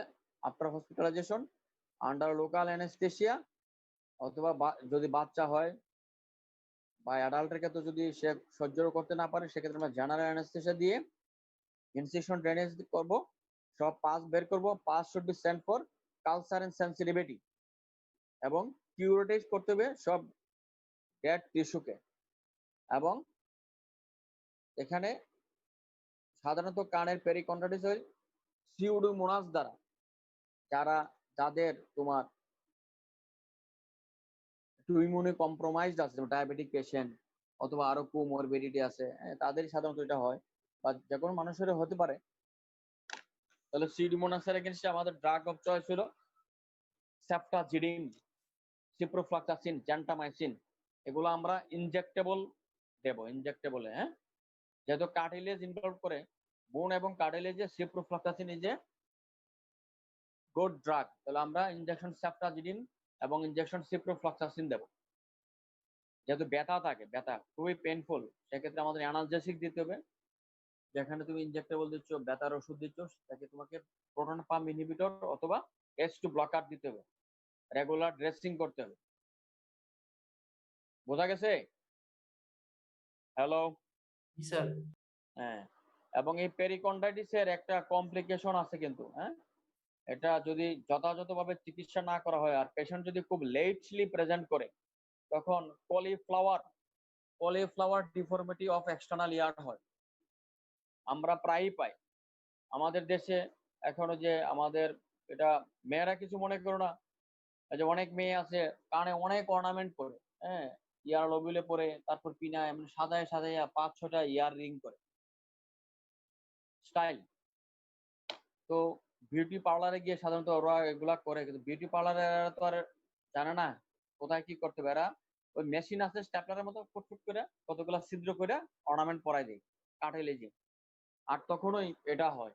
after hospitalisation under local anaesthesia, অথবা যদি বাচ্চা হয় বা অ্যাডাল্টের ক্ষেত্রে যদি সে সহ্য করতে না পারে, সেক্ষেত্রে আমরা জেনারেল অ্যানেস্থেসিয়া দিয়ে ইনসিশন ড্রেনেজ করব, সব পাস বের করব। Pus should be sent for culture and sensitivity, এবং কিউরেটাইজ করতে হবে সব ডেড টিস্যুকে। এবং এখানে সাধারণত কানের পেরিকন্ডাইটিস হয় সিউডোমোনাস দ্বারা, যাদের তোমার একটু ইমিউনি কম্প্রোমাইজড আছে, ডায়াবেটিক পেশেন্ট অথবা আরো কোমরবিডিটি আছে, তাদের সাধারণত এটা হয়, বা যে কোনো মানুষের হতে পারে। তাহলে সিউডোমোনাসের এগেইনস্টে আমাদের ড্রাগ অফ চয়েস হলো সেফটাজিডিন, সিপ্রোফ্লক্সাসিন, জ্যান্টামাইসিন। এগুলো আমরা ইনজেক্টেবল দেব, ইনজেক্টেবল। হ্যাঁ, যেহেতু কার্টিলেজ ইনভলভ করে বোন এবং কার্টিলেজে, ciprofloxacin is a good drug. তাহলে আমরা ইনজেকশন সেফটাজিডিন এবং ইনজেকশন সিপ্রোফ্লক্সাসিন দেব। যেহেতু ব্যথা থাকে, ব্যথা খুবই পেইনফুল, সেক্ষেত্রে আমাদের অ্যানালজেসিক দিতে হবে। যেখানে তুমি ইনজেক্টেবল দিচ্ছ, ব্যথার ওষুধ দিচ্ছ, তাকে তোমাকে প্রোটন পাম্প ইনহিবিটর অথবা H2 ব্লকার দিতে হবে। রেগুলার ড্রেসিং করতে হবে। বোঝা গেছে? হ্যালো, জি স্যার। হ্যাঁ, এবং এই পেরিকন্ডাইটিসের একটা কমপ্লিকেশন আছে কিন্তু। হ্যাঁ, এটা যদি যথাযথভাবে চিকিৎসা না করা হয় আর পেশেন্ট যদি খুব লেটলি প্রেজেন্ট করে, তখন কলিফ্লাওয়ার ডিফর্মিটি অফ এক্সটার্নাল ইয়ার হয়। আমরা প্রায়ই পাই আমাদের দেশে। এখনো যে আমাদের এটা, মেয়েরা কিছু মনে করো না, যে অনেক মেয়ে আছে কানে অনেক অর্নামেন্ট করে, হ্যাঁ ইয়ার লবিলে পরে, তারপর পিনা এমন সাজায় সাজায় 5-6টা ইয়ার রিং করে স্টাইল। তো বিউটি পার্লারে গিয়ে সাধারণত ওরা এগুলা করে, কিন্তু বিউটি পার্লারে তো আর জানে না কোথায় কি করতে হবে। এরা ওই মেশিন আছে স্ট্যাপলারের মতো, ফুটফুট করে কতগুলা ছিদ্র করে অর্নামেন্ট পরাই দেয় কাঠে লেগে। আর তখনই এটা হয়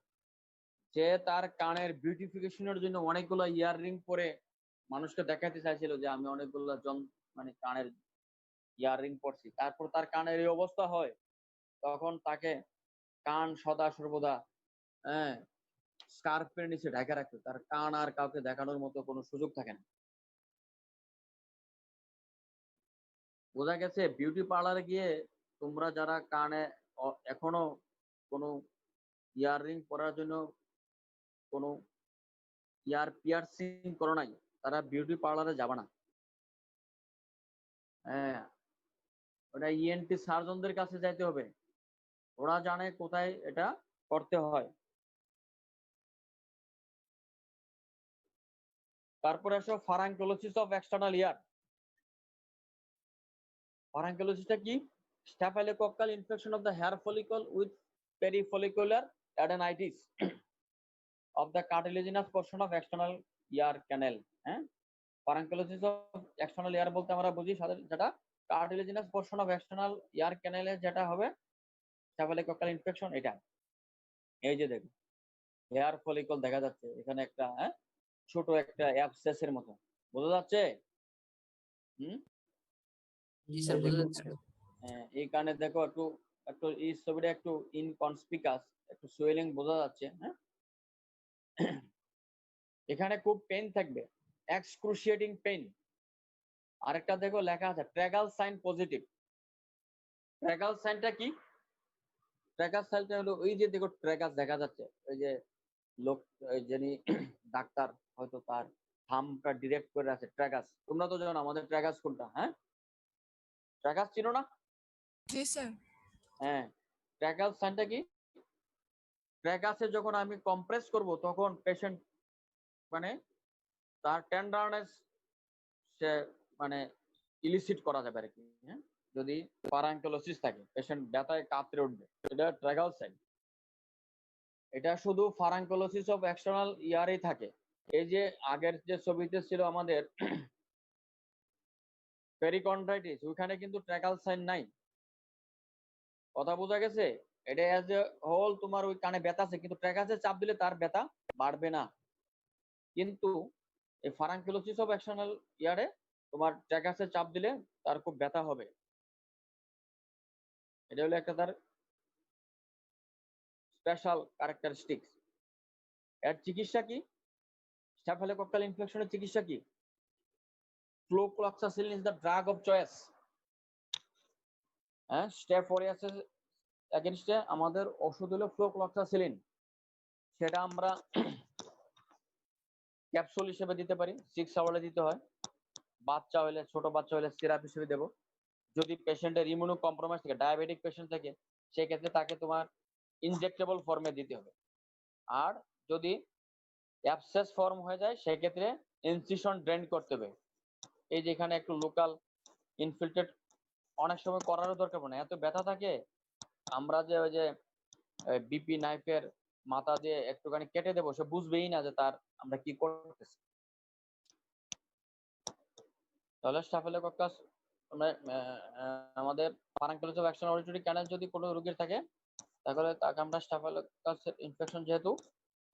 যে তার কানের বিউটিফিকেশনের জন্য অনেকগুলো ইয়ার রিং পরে মানুষকে দেখাতে চাইছিল যে আমি অনেকগুলো মানে কানের ইয়ার রিং পরছি। তারপর তার কানের এই অবস্থা হয়, তখন তাকে কান সদা সর্বদা, হ্যাঁ, স্কার্ফের নিচে ঢাকা রাখতে, তার কান আর কাউকে দেখানোর মতো কোনো সুযোগ থাকে না। বোঝা গেছে? বিউটি পার্লারে গিয়ে তোমরা যারা কানে এখনো কোনো ইয়াররিং পরার জন্য কোনো ইয়ার পিয়ার্সিং করো নাই, তারা বিউটি পার্লারে যাবে না। হ্যাঁ, ওটা ইএনটি সার্জনদের কাছে যাইতে হবে, ওরা জানে কোথায় এটা করতে হয়। তারপরে আসো ফারাঙ্কোলোসিস অফ এক্সটার্নাল ইয়ার। ফারাঙ্কোলোসিসটা কি? Staphylococcal infection of the hair follicle with perifollicular adenitis of the cartilaginous portion of external ear canal. হ্যাঁ, ফারাঙ্কুলোসিস অফ এক্সটার্নাল ইয়ার বলতে আমরা বুঝি যেটা কার্টিলেজিনাস পোরশন অফ এক্সটার্নাল ইয়ার ক্যানেলে যেটা হবে স্টাফিলোকক্কাল ইনফেকশন। এটা এই যে দেখুন হেয়ার ফলিকল দেখা যাচ্ছে এখানে একটা, হ্যাঁ, ছোট একটা অ্যাবসেসের মতো, বোঝা যাচ্ছে? জি স্যার, বোঝা যাচ্ছে। এই কারণে দেখো একটু একটু এই ছবিটা একটু ইনকনস্পিকাস, একটু সোয়েলিং বোঝা যাচ্ছে। হ্যাঁ, এখানে খুব পেন থাকবে, এক্সক্রুশিয়েটিং পেন। আরেকটা দেখো লেখা আছে ট্র্যাগাল সাইন পজিটিভ। ট্র্যাগাল সাইনটা কি? ট্র্যাগাল সাইনটা হলো ওই যে দেখো ট্র্যাগাস দেখা যাচ্ছে, ওই যে লোক যিনি ডাক্তার হয়তো তার থামটা ডিরেক্ট করে আছে ট্র্যাগাস। তোমরা তো জানো আমাদের ট্র্যাগাস কোনটা, হ্যাঁ? ট্র্যাগাস চিনো না? জি স্যার। হ্যাঁ, ট্র্যাগাল সাইনটা কি? ট্র্যাগাসে যখন আমি কম্প্রেস করব তখন পেশেন্ট মানে তার টেন্ডারনেস সে মানে ইলিসিট করা যাবে আর কি। হ্যাঁ, যদি ফারাঙ্কুলোসিস থাকে পেশেন্ট ব্যথায় কাতরে উঠবে, এটা ট্র্যাগাল সাইন। এটা শুধু ফারাঙ্কুলোসিস অফ এক্সটার্নাল ইয়ারেই থাকে। এই যে আগের যে ছবিতে ছিল আমাদের পেরিকন্ড্রাইটিস, ওইখানে কিন্তু ট্র্যাগাল সাইন নাই। কথা বোঝা গেছে? এটা অ্যাজ এ হোল তোমার ওই কানে ব্যথা আছে, কিন্তু ট্র্যাগাসে চাপ দিলে তার ব্যথা বাড়বে না। কিন্তু এই ফারাঙ্কুলোসিস অফ এক্সটার্নাল ইয়ারে তোমার ট্র্যাগাসে চাপ দিলে তার খুব ব্যথা হবে। এটা হলো একটা তার স্পেশাল ক্যারেক্টারিস্টিক্স। এর চিকিৎসা কি? স্টাফিলোকক্কাল ইনফেকশনের চিকিৎসা কি? Flucloxacillin is the drug of choice. হ্যাঁ, স্টেপ অরিয়াসিস এগেইনস্টে আমাদের ওষুধ হলো ফ্লোক্লোক্সাসিলিন। সেটা আমরা ক্যাপসুল হিসেবে দিতে পারি, 6 আওয়ারে দিতে হয়। বাচ্চা হলে, ছোট বাচ্চা হলে সিরাপ হিসেবে দেবো। যদি পেশেন্টের ইমিউনো কম্প্রোমাইজ থাকে, ডায়াবেটিক পেশেন্ট থাকে, সেক্ষেত্রে তাকে তোমার ইনজেক্টেবল ফর্মে দিতে হবে। আর যদি অ্যাবসেস ফর্ম হয়ে যায় সেক্ষেত্রে ইনসিশন ড্রেন করতে হবে। এই যে এখানে একটু লোকাল ইনফিল্ট্রেট অনেক সময় করারও দরকার পড়ে না, এত ব্যথা থাকে। আমরা যে ওই যে বিপি নাইফের মাথা দিয়ে একটুখানি কেটে দেবো, সে বুঝবেই না যে তার আমরা কি করতেছি। তাহলে স্টাফিলোকক্কাস আমাদের ফারাঙ্কুলোসিস অফ এক্সটার্নাল অডিটরি ক্যানাল যদি কোনো রোগীর থাকে, তাহলে তাকে আমরা স্টাফিলোকক্কাস ইনফেকশন যেহেতু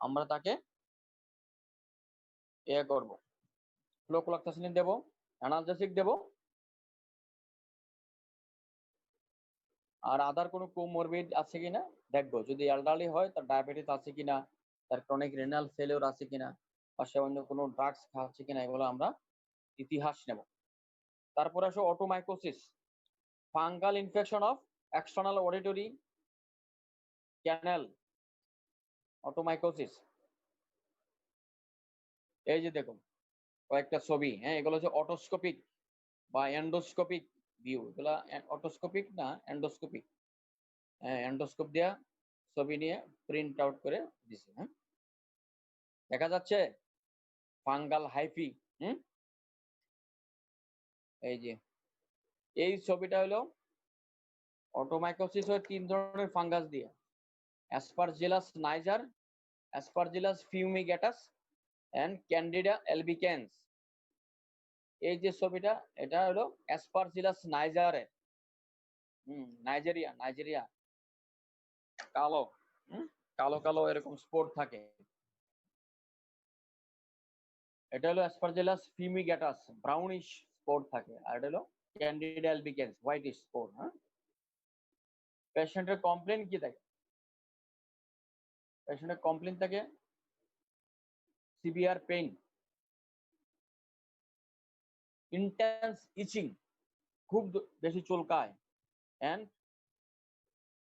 আমরা তাকে করব, ফ্লোক্লোক্সাসিলিন দেবো, অ্যানালজেসিক দেবো। আর আদার কোনো কোমরবিড আছে কিনা দেখবো। যদি এলডারলি হয় তার ডায়াবেটিস আছে কিনা, তার ক্রনিক রেনাল ফেলিওর আছে কিনা, বা সে অন্য কোনো ড্রাগস খাচ্ছে কিনা, এগুলো আমরা ইতিহাস নেব। তারপর আসো otomycosis, fungal infection of external auditory canal. Otomycosis এই যে দেখুন কয়েকটা ছবি, হ্যাঁ, এগুলো হচ্ছে অটোস্কোপিক বা এন্ডোস্কোপিক ভিউ। এগুলা অটোস্কোপিক না এন্ডোস্কোপিক। হ্যাঁ, এন্ডোস্কোপ দিয়া ছবি নিয়ে প্রিন্ট আউট করে দিছে। হ্যাঁ, দেখা যাচ্ছে ফাঙ্গাল হাইফি। এই যে এই ছবিটা হলো অটোমাইকোসিস হয় 3 ধরনের ফাঙ্গাস দিয়ে, aspergillus niger, aspergillus fumigatus and candida albicans. এই যে ছবিটা এটা হলো অ্যাসপারজিলাস নাইজারের। নাইজেরিয়া কালো, কালো কালো এরকম স্পোর থাকে। এটা হলো অ্যাসপারজিলাস ফিউমিগেটাস, ব্রাউনিশ স্পোর থাকে। আর এটা হলো ক্যান্ডিডা অ্যালবিকেন্স, হোয়াইটিশ স্পোর। হ্যাঁ, পেশেন্টের কমপ্লেন কি থাকে? পেশেন্টের কমপ্লেন থাকে সিভিয়ার পেইন, ইন্টেন্স ইচিং, খুব বেশি চুলকায়, and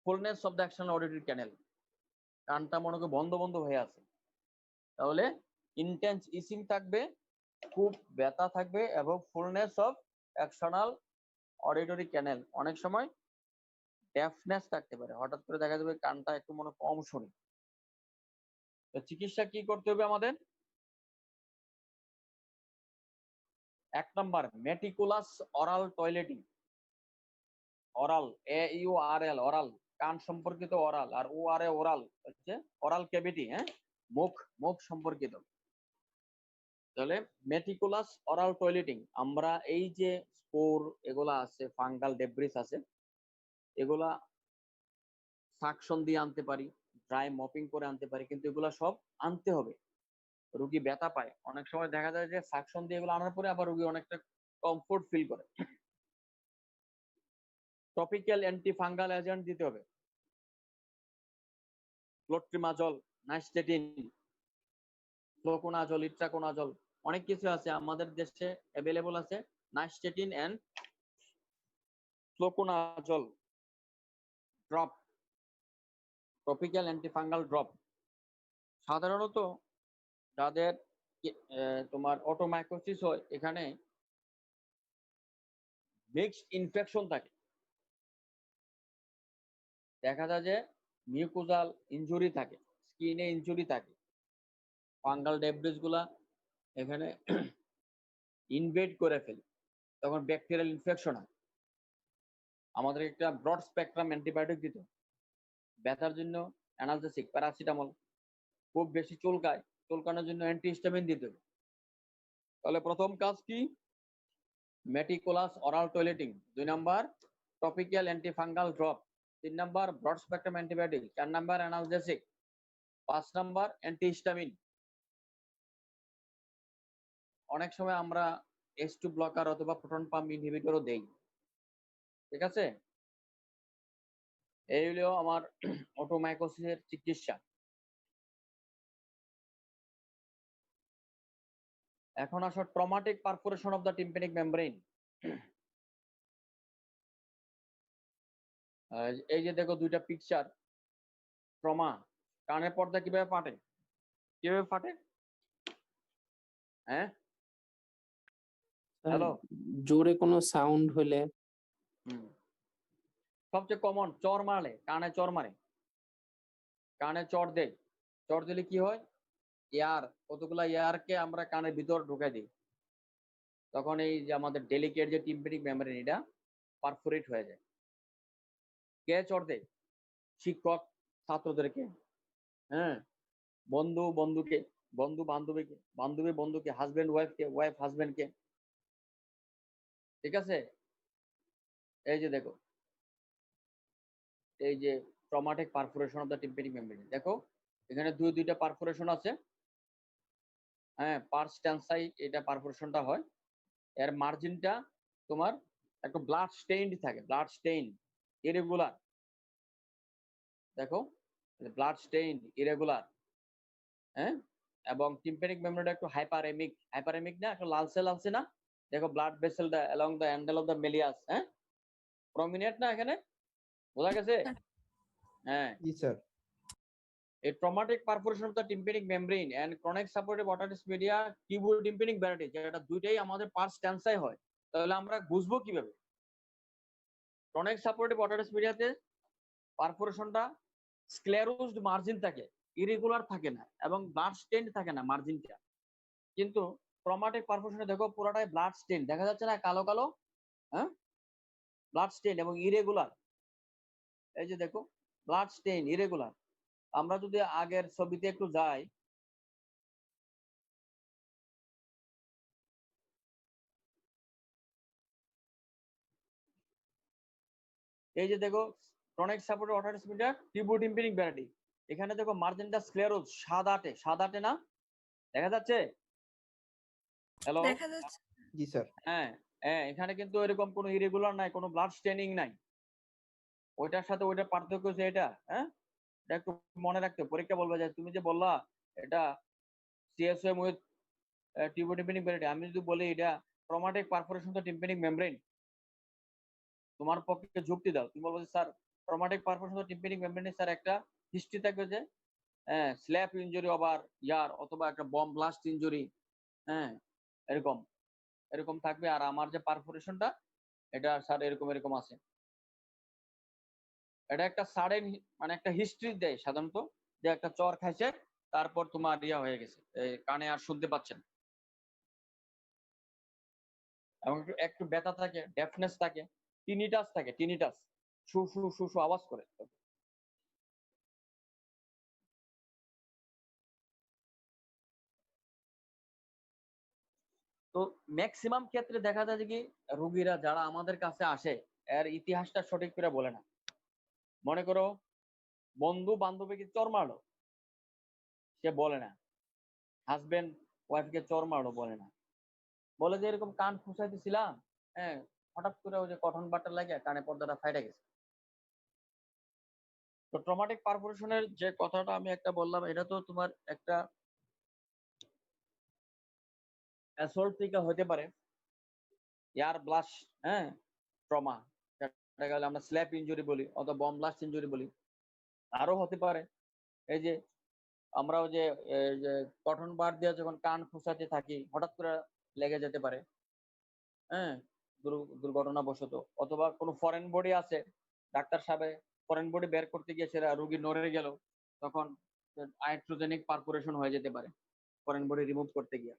fullness of the external auditory canal, কানটা মনে করে বন্ধ বন্ধ হয়ে আছে। তাহলে ইন্টেন্স ইচিং থাকবে, খুব ব্যথা থাকবে, এবং ফুলনেস অফ এক্সটার্নাল অডিটরি ক্যানেল। অনেক সময় ডেফনেস থাকতে পারে, হঠাৎ করে দেখা যাবে কানটা একটু মনে কম শুনি। তো চিকিৎসা কি করতে হবে আমাদের? 1 number meticulous aural toileting. Oral, AURL, oral কান সম্পর্কিত ওরাল, আর ও আর এ ওরাল হচ্ছে ওরাল ক্যাভিটি, হ্যাঁ, মুখ মুখ সম্পর্কিত। তাহলে মেটিকুলাস অরাল টয়লেটিং, আমরা এই যে স্পোর এগুলা আছে, ফাঙ্গাল ডেব্রিস আছে, এগুলা সাকশন দিয়ে আনতে পারি, ড্রাই মপিং করে আনতে পারি, কিন্তু এগুলা সব আনতে হবে। রোগী ব্যথা পায়, অনেক সময় দেখা যায় যে সাকশন দিয়ে এগুলো আনার পরে আবার রোগী অনেকটা কমফোর্ট ফিল করে। টপিক্যাল অ্যান্টি ফাঙ্গাল এজেন্ট দিতে হবে, ক্লোট্রিমাজল, নাইস্টেটিন, ফ্লোকোনাজল, ইট্রাকোনাজল, অনেক কিছু আছে আমাদের দেশে অ্যাভেলেবল আছে। Nystatin and fluconazole drop, topical antifungal drop. সাধারণত যাদের তোমার অটোমাইকোসিস হয়, এখানে মিক্সড ইনফেকশন থাকে, দেখা যায় যে মিউকোজাল ইনজুরি থাকে, স্কিনে ইনজুরি থাকে, ফাঙ্গাল ডেব্রিস গুলা এখানে ইনভেড করে ফেলে, তখন ব্যাকটেরিয়াল ইনফেকশন হয়। আমাদের একটা ব্রড স্পেকট্রাম অ্যান্টিবায়োটিক দিতে হবে। ব্যথার জন্য অ্যানালজেসিক, প্যারাসিটামল। খুব বেশি চুলকানোর জন্য অ্যান্টিহিস্টামিন দিতে হবে। তাহলে প্রথম কাজ কি? Meticulous aural toileting, 2 number topical antifungal drop, 3 number broad spectrum antibiotic, 4 number analgesic, 5 number antihistamine. অনেক সময় আমরা H2 ব্লকার অথবা প্রোটন পাম্প ইনহিবিটরও দেই, ঠিক আছে? এই হলো আমার অটোমাইকোসিসের চিকিৎসা। এখন আসো traumatic perforation of the tympanic membrane. এই যে দেখো দুইটা পিকচার, ট্রমা, কানের পর্দা কিভাবে ফাটে, কিভাবে ফাটে, হ্যাঁ, স্যার, হ্যালো, জোরে কোনো সাউন্ড হলে সবচেয়ে কমন চর মারলে, কানে চর মারে, কানে চর দেয়, চর দিলে কি হয়, এয়ার, কতগুলা এয়ারকে আমরা কানের ভিতর ঢুকাই দিই, তখন এই যে আমাদের ডেলিকেট যে টিম্প্যানিক মেমব্রেন, এটা পারফোরেট হয়ে যায়। কে চর দেয়? শিক্ষক ছাত্রদেরকে, হ্যাঁ, বন্ধু বন্ধুকে, বন্ধু বান্ধবীকে, বান্ধবী বন্ধুকে, হাজবেন্ড ওয়াইফকে, ওয়াইফ হাজবেন্ডকে, ঠিক আছে? এই যে দেখো, এই যে traumatic perforation of the tympanic membrane, দেখো এখানে দুইটা পারফোরেশন আছে, হ্যাঁ, পার্স টেনসাই এটা পারফোরেশনটা হয়। এর মার্জিনটা তোমার একটু ব্লাড স্টেইনড থাকে, ব্লাড স্টেইন, ইরেগুলার, দেখো ব্লাড স্টেইন, ইরেগুলার, হ্যাঁ, এবং টিম্প্যানিক মেমব্রেনটা একটু হাইপারেমিক, হাইপারেমিক না, একটু লালচে লালচে না, দেখো ব্লাড ভেসেলটা along the handle of the malleus, হ্যাঁ, প্রমিনেন্ট না এখানে, বোঝা গেছে? হ্যাঁ, জি sir. A traumatic perforation of the tympanic membrane and chronic supportive otitis media tubulotympanic barrage, যেটা দুইটাই আমাদের পার্স টেনসাই হয়, তাহলে আমরা বুঝবো কিভাবে? ক্রনিক সাপোর্টিভ otitis মিডিয়াতে পারফোরেশনটা স্ক্লেরোজড মার্জিন থাকে, ইরেগুলার থাকে না, এবং ব্লাড স্টেইন থাকে না মার্জিনটা। কিন্তু ট্রমাটিক পারফোরেশনে দেখো পুরোটাই ব্লাড স্টেইন, দেখা যাচ্ছে না কালো কালো, হ্যাঁ, ব্লাড স্টেইন এবং ইরেগুলার। এই যে দেখো ব্লাড স্টেইন, ইরেগুলার। আমরা যদি আগের ছবিতে একটু যাই, এই যে দেখো chronic supportive otitis media tubulotympanic barrage, এখানে দেখো মার্জিনটা স্ক্লেরোজ, সাদাটে সাদাটে না, দেখা যাচ্ছে? হ্যালো, দেখা যাচ্ছে। জি স্যার। হ্যাঁ, হ্যাঁ, এখানে কিন্তু এরকম কোনো ইরেগুলার নাই, কোনো ব্লাড স্টেনিং নাই। ওইটার সাথে ওইটার পার্থক্য হচ্ছে এটা, হ্যাঁ, এটা একটু মনে রাখতে হবে। পরীক্ষা বলবে যে তুমি যে বললা এটা সিএসএম উইথ টিউবোটিম্পানিক ব্যারিড, আমি যদি বলি এটা traumatic perforation of tympanic membrane, তোমার পক্ষে যুক্তি দাও। তুমি বলবো যে sir traumatic perforation of tympanic membrane sir একটা হিস্ট্রি থাকবে যে স্ল্যাপ ইনজুরি ওভার ইয়ার, অথবা একটা বম ব্লাস্ট ইনজুরি, হ্যাঁ, এরকম এরকম থাকবে, আর আমার যে পারফোরেশনটা এটা স্যার এরকম এরকম আছে। এটা একটা সাডেন মানে একটা হিস্ট্রি দেয় সাধারণত, যে একটা চর খাইছে, তারপর তোমার ইয়া হয়ে গেছে, কানে আর শুনতে পাচ্ছেন, এবং একটু ব্যথা থাকে, ডেফনেস থাকে, টিনিটাস থাকে, টিনিটাস, শু শু শু শু আওয়াজ করে। তো ম্যাক্সিমাম ক্ষেত্রে দেখা যায় যে কি রোগীরা যারা আমাদের কাছে আসে এর ইতিহাসটা সঠিক করে বলে না। মনে করো বন্ধু বান্ধবীকে চর মারলো, সে বলে না। হাজবেন্ড ওয়াইফকে চর মারলো, বলে না। বলে যে এরকম কান খুঁচাইতেছিলাম, হ্যাঁ, হঠাৎ করে ওই যে কটন বাটার লাগে কানে পর্দাটা ফাইটা গেছে। তো ট্রমাটিক পারফোরেশনের যে কথাটা আমি একটা বললাম, এটা তো তোমার একটা অ্যাসল্ট থেকে হতে পারে, এয়ার ব্লাস্ট, হ্যাঁ, ট্রমা, যেটা গেলে আমরা স্ল্যাপ ইনজুরি বলি অথবা বম ব্লাস্ট ইনজুরি বলি। আরো হতে পারে এই যে আমরা ওই যে কটন বার দিয়ে যখন কান খোঁচাতে থাকি হঠাৎ করে লেগে যেতে পারে, হ্যাঁ, দুর্ঘটনাবশত। অথবা কোনো ফরেন বডি আছে, ডাক্তার সাহেব ফরেন বডি বের করতে গিয়ে সেটা রোগী নড়ে গেল, তখন আইট্রোজেনিক পারফোরেশন হয়ে যেতে পারে ফরেন বডি রিমুভ করতে গিয়ে।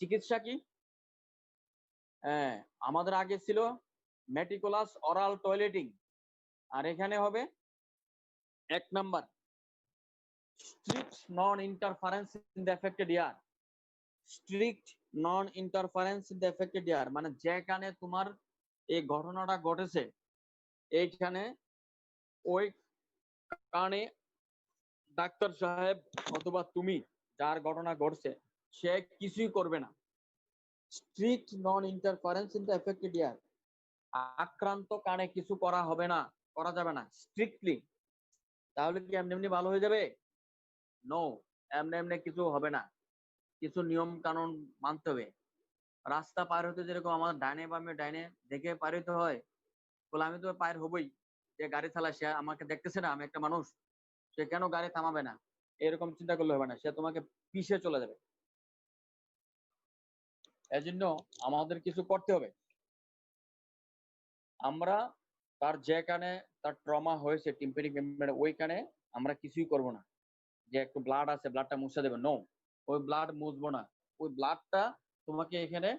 চিকিৎসা কি? হ্যাঁ, আমাদের আগে ছিল মেটিকুলাস অরাল টয়লেটিং, আর এখানে হবে 1 number strict non-interference in the affected ear. strict non-interference in the affected ear মানে যেখানে তোমার এই ঘটনাটা ঘটেছে এইখানে ওই কানে ডাক্তার সাহেব অথবা তুমি যার ঘটনা ঘটছে সে কিছুই করবে না। strict non-interference in the affected ear, আক্রান্ত কানে কিছু করা হবে না, করা যাবে না স্ট্রিক্টলি। তাহলে কি এমনি এমনি ভালো হয়ে যাবে? নো, এমনি এমনি কিছু হবে না, কিছু নিয়ম কানুন মানতে হবে। রাস্তা পার হতে যেরকম আমাদের ডাইনে বামে ডাইনে দেখে পার হতে হয়, বলে আমি তো পার হবই, যে গাড়ি চালায় সে আমাকে দেখতেছে না আমি একটা মানুষ, সে কেন গাড়ি থামাবে না, এরকম চিন্তা করলে হবে না, সে তোমাকে পিছিয়ে চলে যাবে। এজন্য আমাদের কিছু করতে হবে। আমরা তার যেখানে তার ট্রমা হয়েছে টিম্পানিক মেমব্রেনে ওইখানে আমরা কিছুই করব না, যে একটু ব্লাড আছে ব্লাডটা মুছে দেবে, নো, ওই ব্লাড মুছবো না। ওই ব্লাডটা তোমাকে এখানে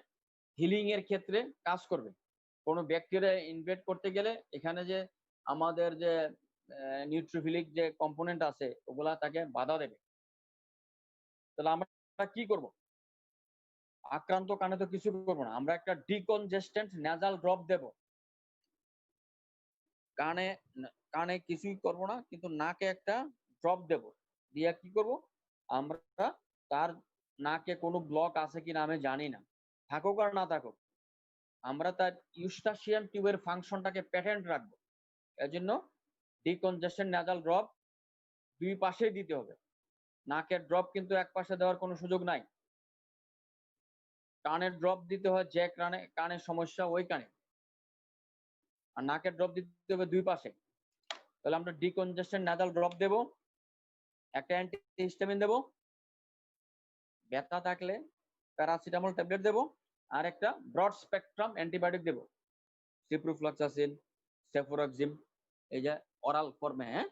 হিলিং এর ক্ষেত্রে কাজ করবে। কোনো ব্যাকটেরিয়া ইনভেড করতে গেলে এখানে যে আমাদের যে নিউট্রোফিলিক যে কম্পোনেন্ট আছে ওগুলা তাকে বাধা দেবে। তাহলে আমরা কি করব? আক্রান্ত কানে তো কিছু করবো না, আমরা একটা ডিকনজেস্টেন্ট নেজাল ড্রপ দেব। কানে কানে কিছুই করব না, কিন্তু নাকে একটা ড্রপ দেব, দিয়ে কি করব আমরা, তার নাকে কোনো ব্লক আছে কিনা আমি জানি না, থাকুক আর না থাকুক, আমরা তার ইউস্টাশিয়ান টিউবের ফাংশনটাকে প্যাটেন্ট রাখবো। এজন্য ডিকনজেশন নেজাল ড্রপ দুই পাশেই দিতে হবে। নাকের ড্রপ কিন্তু এক পাশে দেওয়ার কোনো সুযোগ নাই। কানের ড্রপ দিতে হয় যে কানে কানের সমস্যা ওই কানে, আর নাকের ড্রপ দিতে হবে দুই পাশে। তাহলে আমরা ডিকনজেশন নেজাল ড্রপ দেব, একটা অ্যান্টিহিস্টামিন দেব, ব্যথা থাকলে প্যারাসিটামল ট্যাবলেট দেব, আর একটা ব্রড স্পেকট্রাম অ্যান্টিবায়োটিক দেব, সিপ্রোফ্লক্সাসিন, সেফোরক্সিম, এই যে অরাল ফর্মে, হ্যাঁ,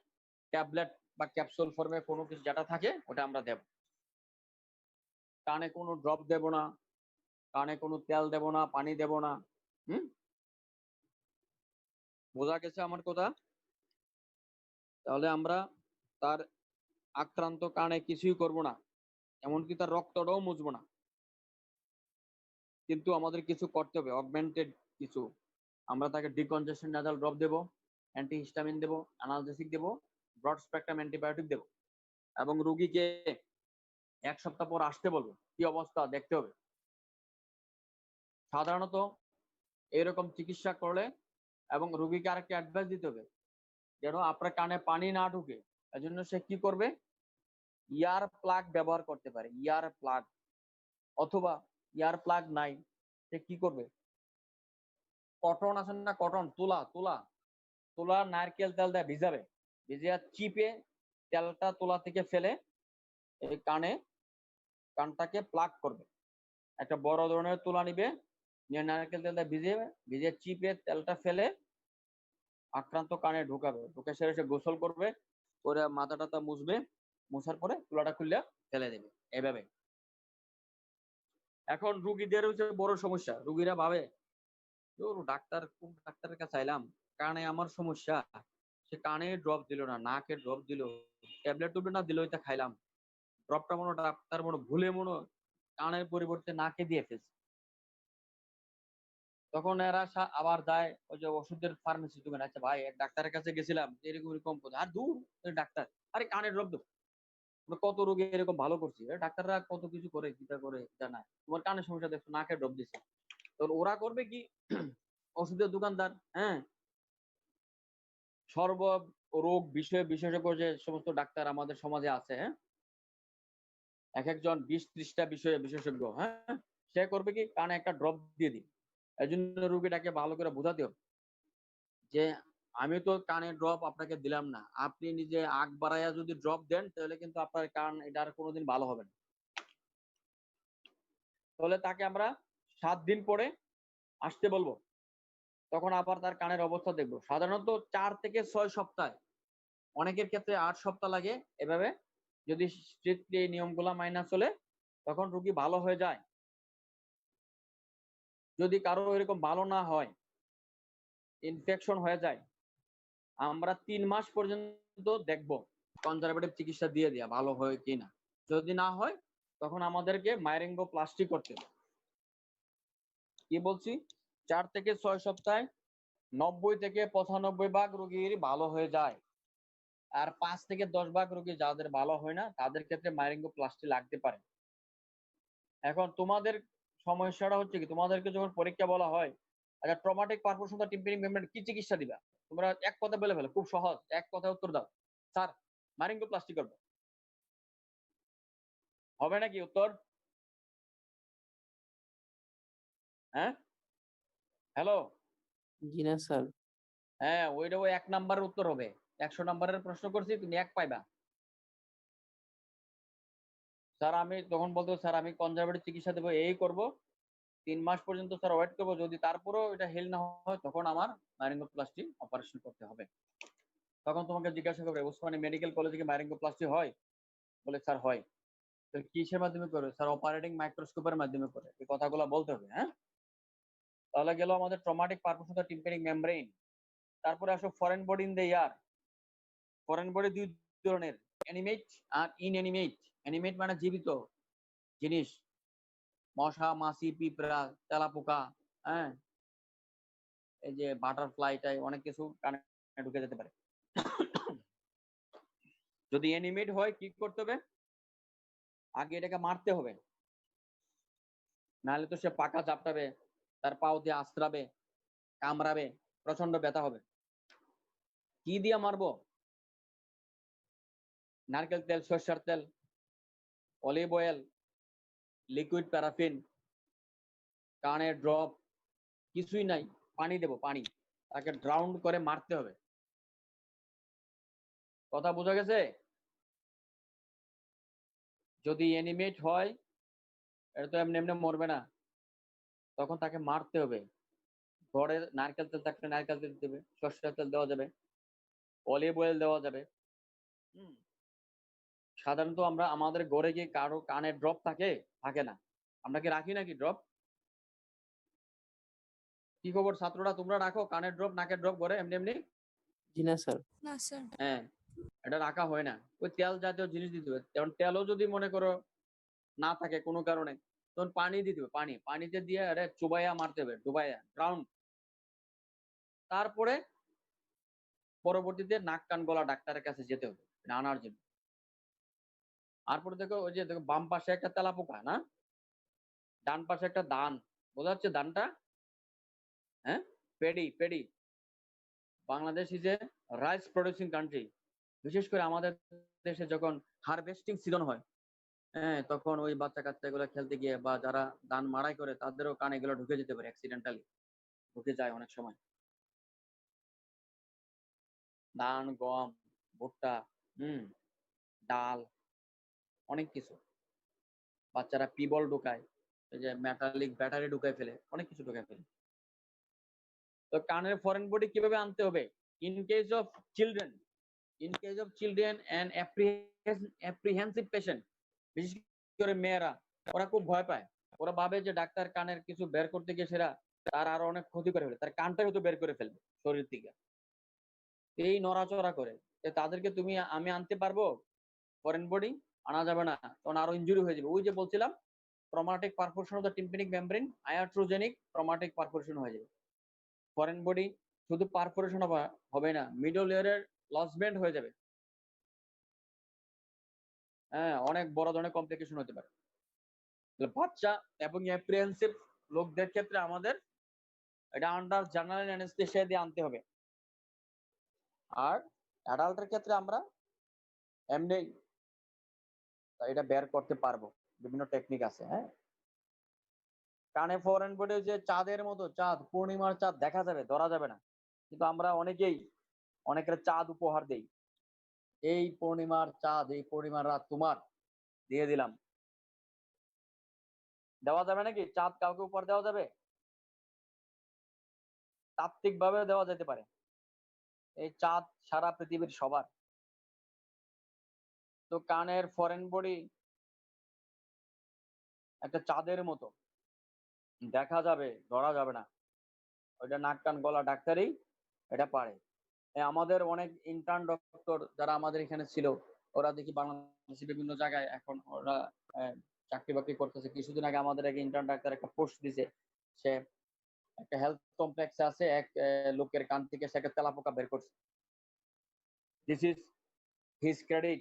ট্যাবলেট বা ক্যাপসুল ফর্মে কোনো কিছু যেটা থাকে ওটা আমরা দেব। কানে কোনো ড্রপ দেব না, কানে কোনো তেল দেব না, পানি দেব না। বোঝা গেছে আমার কথা? তাহলে আমরা তার আক্রান্ত কানে কিছুই করব না, এমনকি তার রক্তটাও মুছবো না। কিন্তু আমাদের কিছু করতে হবে, অগমেন্টেড কিছু। আমরা তাকে ডিকনজেশন নেজাল ড্রপ দেব, অ্যান্টিহিস্টামিন দেব, অ্যানালজেসিক দেব, ব্রড স্পেকট্রাম অ্যান্টিবায়োটিক দেব, এবং রোগীকে 1 সপ্তাহ পর আসতে বলবো, কি অবস্থা দেখতে হবে। সাধারণত এরকম চিকিৎসা করলে এবং রোগীকে আরেকটা অ্যাডভাইস দিতে হবে, যেন আপনার কানে পানি না ঢুকে। এজন্য সে কি করবে, ইয়ার প্লাগ ব্যবহার করতে পারে, ইয়ার প্লাগ। অথবা ইয়ার প্লাগ নাই, সে কি করবে, কটন আছে না, কটন, তুলা তুলা তুলা নারকেল তেল দিয়ে ভিজাবে, ভিজিয়ে চিপে তেলটা তুলা থেকে ফেলে এই কানটাকে প্লাগ করবে। একটা বড় ধরনের তুলা নিবে, নিয়ে নারকেল তেল দিয়ে ভিজিয়ে চিপে তেলটা ফেলে আক্রান্ত কানে ঢুকাবে, ঢুকে সে গোসল করবে, করে মাথা টাথা মুছবে, মুছার পরে তুলাটা খুললে ফেলে দেবে, এভাবে। এখন রুগীদের হচ্ছে বড় সমস্যা, রুগীরা ভাবে ডাক্তার কোন ডাক্তারের কাছে চাইলাম, কানে আমার সমস্যা, সে কানে ড্রপ দিল না, নাকে ড্রপ দিল, ট্যাবলেট টুবলেট না দিল, এটা খাইলাম, ড্রপটা মনে ডাক্তার মনে ভুলে মনে কানের পরিবর্তে নাকে দিয়ে ফেলছে। তখন এরা আবার যায় ওই যে ওষুধের ফার্মেসি দোকানে, আচ্ছা ভাই এক ডাক্তারের কাছে গেছিলাম এরকম এরকম কথা, আর দূর ওই ডাক্তার, আরে কানের রোগ দো, আমরা কত রোগী এরকম ভালো করছি, ডাক্তাররা কত কিছু করে চিন্তা করে জানা, তোমার কানের সমস্যা দেখছো নাকের ড্রপ দিচ্ছে, তো ওরা করবে কি ওষুধের দোকানদার, হ্যাঁ, সর্ব রোগ বিষয়ে বিশেষজ্ঞ যে সমস্ত ডাক্তার আমাদের সমাজে আছে, হ্যাঁ, এক একজন 20-30টা বিষয়ে বিশেষজ্ঞ, হ্যাঁ, সে করবে কি কানে একটা ড্রপ দিয়ে দিই। এই জন্য রুগীটাকে ভালো করে বোঝাতে হবে যে আমি তো কানে ড্রপ আপনাকে দিলাম না, আপনি নিজে আগ বাড়াইয়া যদি ড্রপ দেন তাহলে কিন্তু আপনার কান এটা আর কোনোদিন ভালো হবে না। তাহলে তাকে আমরা 7 দিন পরে আসতে বলবো, তখন আবার তার কানের অবস্থা দেখবো। সাধারণত 4 থেকে 6 সপ্তাহ, অনেকের ক্ষেত্রে 8 সপ্তাহ লাগে। এভাবে যদি স্ট্রিক্টলি এই নিয়মগুলা মাইনা চলে তখন রোগী ভালো হয়ে যায়। যদি কারো এরকম ভালো না হয়, ইনফেকশন হয়ে যায়, আমরা 3 মাস পর্যন্ত দেখবো কনজারভেটিভ চিকিৎসা দিয়ে দিয়া ভালো হয় কিনা। যদি না হয় তখন আমাদেরকে মাইরিঙ্গোপ্লাস্টি করতে হবে। কি বলছি, 4 থেকে 6 সপ্তাহে 90 থেকে 95 ভাগ রোগীর ভালো হয়ে যায়, আর 5 থেকে 10 ভাগ রোগী যাদের ভালো হয় না তাদের ক্ষেত্রে মাইরিঙ্গোপ্লাস্টি লাগতে পারে। এখন তোমাদের সমস্যাটা হচ্ছে কি, তোমাদেরকে যখন পরীক্ষা বলা হয় আচ্ছা traumatic perforation of tympanic membrane কি চিকিৎসা দিবা, তোমরা এক কথা বলে ফেলো, খুব সহজ, এক কথায় উত্তর দাও, স্যার মাইরিঙ্গোপ্লাস্টি করব। হবে নাকি উত্তর? হ্যাঁ, হ্যালো, জি না স্যার। হ্যাঁ ওইটা ওই 1 নাম্বারের উত্তর হবে। 100 নাম্বারের প্রশ্ন করছি তুমি 1 পাইবা। স্যার আমি তখন বলতো স্যার আমি কনজারভেটিভ চিকিৎসা দেবো, এই করব, 3 মাস পর্যন্ত স্যার ওয়েট করবো, যদি তারপরেও এটা হেল না হয় তখন আমার মাইরিঙ্গোপ্লাস্টি অপারেশন করতে হবে। তখন তোমাকে জিজ্ঞাসা করবে ওসমানী মেডিকেল কলেজে কি মাইরিঙ্গোপ্লাস্টি হয়, বলে স্যার হয়। তো কিসের মাধ্যমে করে, স্যার অপারেটিং মাইক্রোস্কোপের মাধ্যমে করে, এই কথাগুলো বলতে হবে। হ্যাঁ, তাহলে গেল আমাদের traumatic perforation of tympanic membrane. তারপরে আসো foreign body in the year. Foreign body দুই ধরনের, অ্যানিমেট আর ইনঅ্যানিমেট। অ্যানিমেট মানে জীবিত জিনিস, মশা, মাছি, পিঁপড়া, তেলাপোকা, হ্যাঁ, এই যে বাটারফ্লাইটাই অনেক কিছু কানে ঢুকে যেতে পারে। যদি অ্যানিমেট হয় কি করতে হবে, আগে এটাকে মারতে হবে, নাহলে তো সে পাকা ঝাপটাবে, তার পাও দিয়ে আশ্রাবে, কামড়াবে, প্রচন্ড ব্যথা হবে। কি দিয়ে মারবো, নারকেল তেল, সরষের তেল, অলিভ অয়েল, লিকুইড প্যারাফিন, কানের ড্রপ, কিছুই নাই, পানি দেবো, পানি, তাকে ড্রাউন করে মারতে হবে। কথা বোঝা গেছে? যদি অ্যানিমেট হয় এটা তো এমনি এমনি মরবে না, তখন তাকে মারতে হবে। ঘরে নারকেল তেল থাকলে নারকেল তেল দেবে, সরষের তেল দেওয়া যাবে, অলিভ অয়েল দেওয়া যাবে। সাধারণত আমরা আমাদের ঘরে কি কারো কানের ড্রপ থাকে? থাকে না। আমরা কি রাখি নাকি ড্রপ? কি খবর ছাত্ররা, তোমরা রাখো কানের ড্রপ, নাকের ড্রপ ঘরে এমনি এমনি? জি না স্যার। না স্যার। হ্যাঁ, এটা রাখা হয় না। ওই তেল জাতীয় জিনিস দিতে হবে, যেমন তেলও যদি মনে করো না থাকে কোনো কারণে, তখন পানি দিতে হবে, পানি, পানিতে দিয়ে আরে চুবাইয়া মারতে হবে, ডুবাইয়া ড্রাউন। তারপরে পরবর্তীতে নাক কান গলা ডাক্তারের কাছে যেতে হবে আনার জন্য। তারপরে দেখো ওই যে দেখো বাম পাশে একটা তেলাপোকা না, ডান পাশে একটা দান, বোঝা যাচ্ছে দানটা? হ্যাঁ, paddy, paddy. Bangladesh is a rice producing country. বিশেষ করে আমাদের দেশে যখন হারভেস্টিং সিজন হয়, হ্যাঁ, তখন ওই বাচ্চা কাচ্চা গুলো খেলতে গিয়ে বা যারা ধান মাড়াই করে তাদেরও কানে গুলো ঢুকে যেতে পারে, অ্যাক্সিডেন্টালি ঢুকে যায় অনেক সময়। ধান, গম, ভুট্টা, ডাল, অনেক কিছু। বাচ্চারা পিবল ঢুকায়, এই যে মেটালিক ব্যাটারি ঢুকায় ফেলে, অনেক কিছু ঢুকায় ফেলে। তো কানের ফরেন বডি কিভাবে আনতে হবে? In case of children, in case of children and apprehensive patient, বিশেষ করে মেয়েরা, ওরা খুব ভয় পায়। ওরা ভাবে যে ডাক্তার কানের কিছু বের করতে গিয়ে সেরা তার আরো অনেক ক্ষতি করে ফেলে, তার কানটাই হয়তো বের করে ফেলবে শরীর থেকে, এই নড়াচড়া করে। তাদেরকে তুমি আমি আনতে পারবো ফরেন বডি? আনা যাবে না, তখন আরো ইনজুরি হয়ে যাবে। ওই যে বলছিলাম traumatic perforation of the tympanic membrane, iatrogenic traumatic perforation হয়ে যাবে। ফরেন বডি শুধু পারফোরেশন হবে না, মিডল ইয়ারের লসমেন্ট হয়ে যাবে। হ্যাঁ, অনেক বড় ধরনের কমপ্লিকেশন হতে পারে। বাচ্চা এবং অ্যাপ্রিহেনসিভ লোকদের ক্ষেত্রে আমাদের এটা আন্ডার জেনারেল অ্যানেস্থেসিয়া দিয়ে আনতে হবে। আর অ্যাডাল্টের ক্ষেত্রে আমরা এমনি এটা বের করতে পারবো, বিভিন্ন টেকনিক আছে। হ্যাঁ, কানে ফরেন বডি যে চাঁদের মতো, চাঁদ পূর্ণিমার চাঁদ দেখা যাবে, ধরা যাবে না, কিন্তু আমরা অনেকের চাঁদ উপহার দেই। এই পূর্ণিমার চাঁদ, এই পূর্ণিমার রাত তোমার, দিয়ে দিলাম। দেওয়া যাবে নাকি? চাঁদ কাউকে উপহার দেওয়া যাবে? তাত্ত্বিক ভাবে দেওয়া যেতে পারে। এই চাঁদ সারা পৃথিবীর সবার। তো কানের ফরেন বডি একটা চাঁদের মতো, দেখা যাবে, ধরা যাবে না। ওইটা নাক কান গলা ডাক্তারই এটা পারে। আমাদের অনেক ইন্টার্ন ডক্টর যারা আমাদের এখানে ছিল, ওরা দেখি বাংলাদেশে বিভিন্ন জায়গায় এখন ওরা চাকরি বাকরি করতেছে। কিছুদিন আগে আমাদের এক ইন্টার্ন ডাক্তার একটা পোস্ট দিছে, সে একটা হেলথ কমপ্লেক্সে আছে, এক লোকের কান থেকে সে একটা তেলাপোকা বের করছে। This is his credit,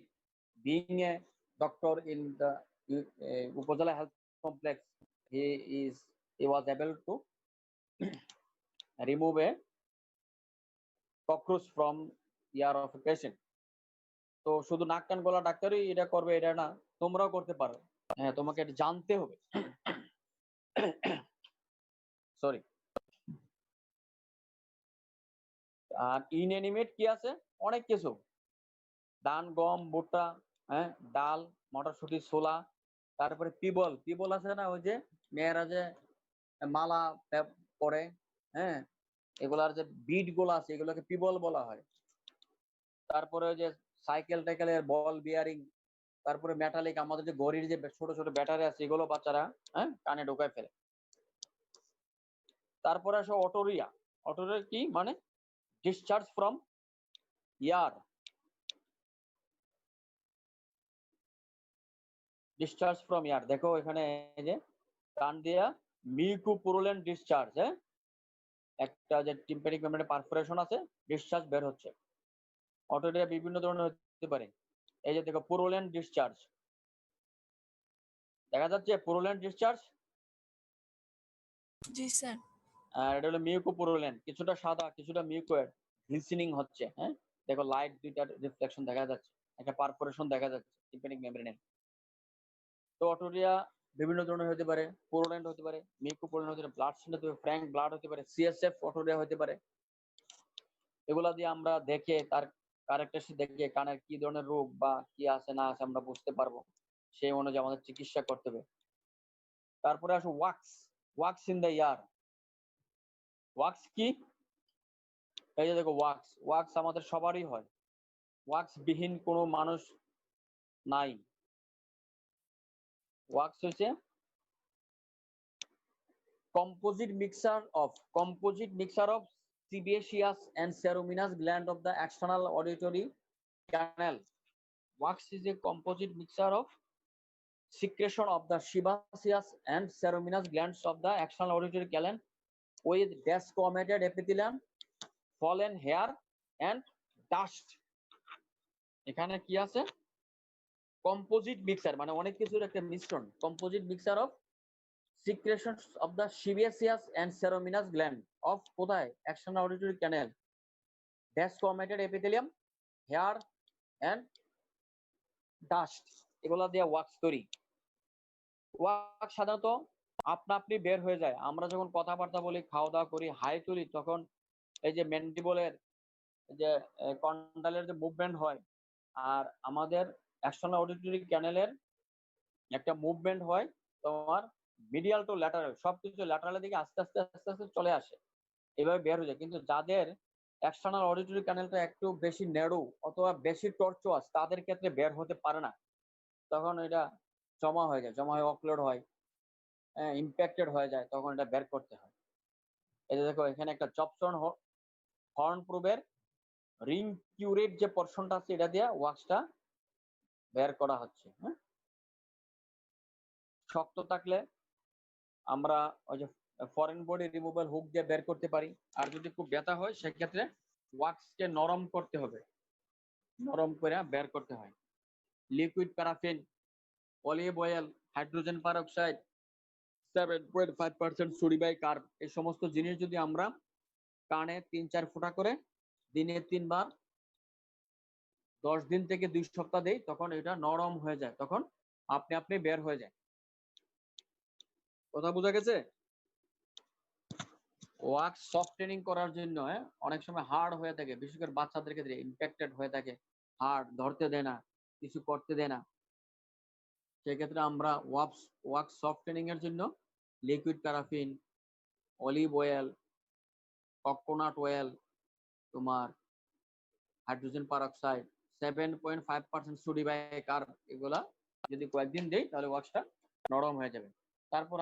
being a doctor in the উপজেলা health complex. He was able to remove a cockroach from ear of a patient. তো শুধু নাক কান গলা ডাক্তারই এটা করবে এটা না, তোমরাও করতে পারো। হ্যাঁ, তোমাকে এটা জানতে হবে। সরি। আর ইনএনিমেট কি আছে? অনেক কিছু, ধান, গম, ভুট্টা, হ্যাঁ, ডাল, মটরশুঁটি, ছোলা, তারপরে পিবল আছে না, ওই যে মেয়েরা যে মালা পরে, হ্যাঁ, এগুলার যে বিট গুলো আছে এগুলোকে পিবল বলা হয়। তারপরে ওই যে সাইকেল টাইকেলের বল বিয়ারিং, তারপরে মেটালিক, আমাদের যে ঘড়ির যে ছোট ছোট ব্যাটারি আছে এগুলো বাচ্চারা কানে ঢোকায় ফেলে। তারপরে আসে অটোরিয়া। অটোরিয়া কি মানে? Discharge from ear. Discharge from ear, দেখো এখানে যে কান দিয়া মিউকোপুরুলেন্ট ডিসচার্জ, একটা যে টিম্পানিক মেমব্রেনে পারফোরেশন আছে, ডিসচার্জ বের হচ্ছে। অটোরিয়া বিভিন্ন ধরনের হতে পারে। এই যে দেখো পুরুলেন্ট ডিসচার্জ দেখা যাচ্ছে, পুরুলেন্ট ডিসচার্জ। জি স্যার। আর এটা হলো মিউকোপুরুলেন্ট, কিছুটা সাদা কিছুটা মিউকোয়েড, গ্লিসেনিং হচ্ছে। হ্যাঁ, দেখো লাইট দুইটার রিফ্লেকশন দেখা যাচ্ছে, একটা পারফোরেশন দেখা যাচ্ছে টিম্পানিক মেমব্রেনে। তো অটোরিয়া বিভিন্ন ধরনের হতে পারে, পুরুলেন্ট হতে পারে, মিউকোপুরুলেন্ট হতে পারে, ব্লাড হতে পারে, ফ্র্যাঙ্ক ব্লাড হতে পারে, সিএসএফ অটোরিয়া হতে পারে। এগুলা দিয়ে আমরা দেখে তার কারেক্টার দেখে কানের কি ধরনের রোগ বা কি আছে না আছে আমরা বুঝতে পারবো, সেই অনুযায়ী আমাদের চিকিৎসা করতে হবে। তারপরে আসো walks in the year. Wax কি? এই যে দেখো ওয়াক্স আমাদের সবারই হয়, ওয়াক্স বিহীন কোনো মানুষ নাই। ওয়াক্স হচ্ছে composite mixture of sebaceous and ceruminous gland of the external auditory canal. Wax is a composite mixture of secretion of the sebaceous and ceruminous glands of the external auditory canal with desquamated epithelium, fallen hair and dust. এখানে কি আছে? কম্পোজিট মিক্সার মানে অনেক কিছুর একটা মিশ্রণ। Composite mixer of secretions of the sebaceous and ceruminous gland of কোথায়? external auditory canal, desquamated epithelium, hair and dust, এগুলা দিয়ে ওয়াক্স তৈরি। ওয়াক্স সাধারণত আপনা আপনি বের হয়ে যায়। আমরা যখন কথাবার্তা বলি, খাওয়া দাওয়া করি, হাই তুলি, তখন এই যে ম্যান্ডিবলের যে কন্ডালের যে মুভমেন্ট হয়, আর আমাদের এক্সটার্নাল অডিটরি ক্যানেলের একটা মুভমেন্ট হয় তোমার মিডিয়াল টু ল্যাটারাল, সবকিছু ল্যাটারালের দিকে আস্তে আস্তে আস্তে আস্তে চলে আসে, এভাবে বের হয়ে যায়। কিন্তু যাদের এক্সটার্নাল অডিটরি ক্যানেলটা একটু বেশি ন্যারো অথবা বেশি টর্চুয়াস, তাদের ক্ষেত্রে বের হতে পারে না, তখন এটা জমা হয়ে যায়, জমা হয়ে অফলোড হয়, ইম্প্যাক্টেড হয়ে যায়, তখন এটা বের করতে হয়। এই যে দেখো এখানে একটা জবসন হর্ন প্রুবের রিং কিউরেট যে পোরশনটা আছে, এটা দিয়ে ওয়াক্সটা বের করা হচ্ছে। শক্ত থাকলে আমরা ওই যে ফরেন বডি রিমুভাল হুক দিয়ে বের করতে পারি। আর যদি খুব ব্যথা হয় সেক্ষেত্রে ওয়াক্সকে নরম করতে হবে, নরম করে বের করতে হয়। Liquid paraffin, olive oil, hydrogen peroxide, 7.5% sodium carb, এই সমস্ত জিনিস যদি আমরা কানে 3-4 ফোঁটা করে দিনে 3 বার 10 দিন থেকে 2 সপ্তাহ দেই, তখন এটা নরম হয়ে যায়, তখন আপনি বের হয়ে যায়। কথা বোঝা গেছে? ওয়াক্স সফটেনিং করার জন্য অনেক সময় হার্ড হয়ে থাকে, বিশেষ করে বাচ্চাদের ক্ষেত্রে ইনফেক্টেড হয়ে থাকে, হার্ড ধরতে দেয় না, কিছু করতে দেয় না। সেক্ষেত্রে আমরা ওয়াক্স সফটেনিং এর জন্য liquid paraffin, olive oil, coconut oil, তোমার হাইড্রোজেন পারঅক্সাইড, 7.5% সোডিয়াম কার্ব, এগুলা যদি কয়েকদিন দেই তাহলে ওয়াক্সটা নরম হয়ে যাবে। তারপর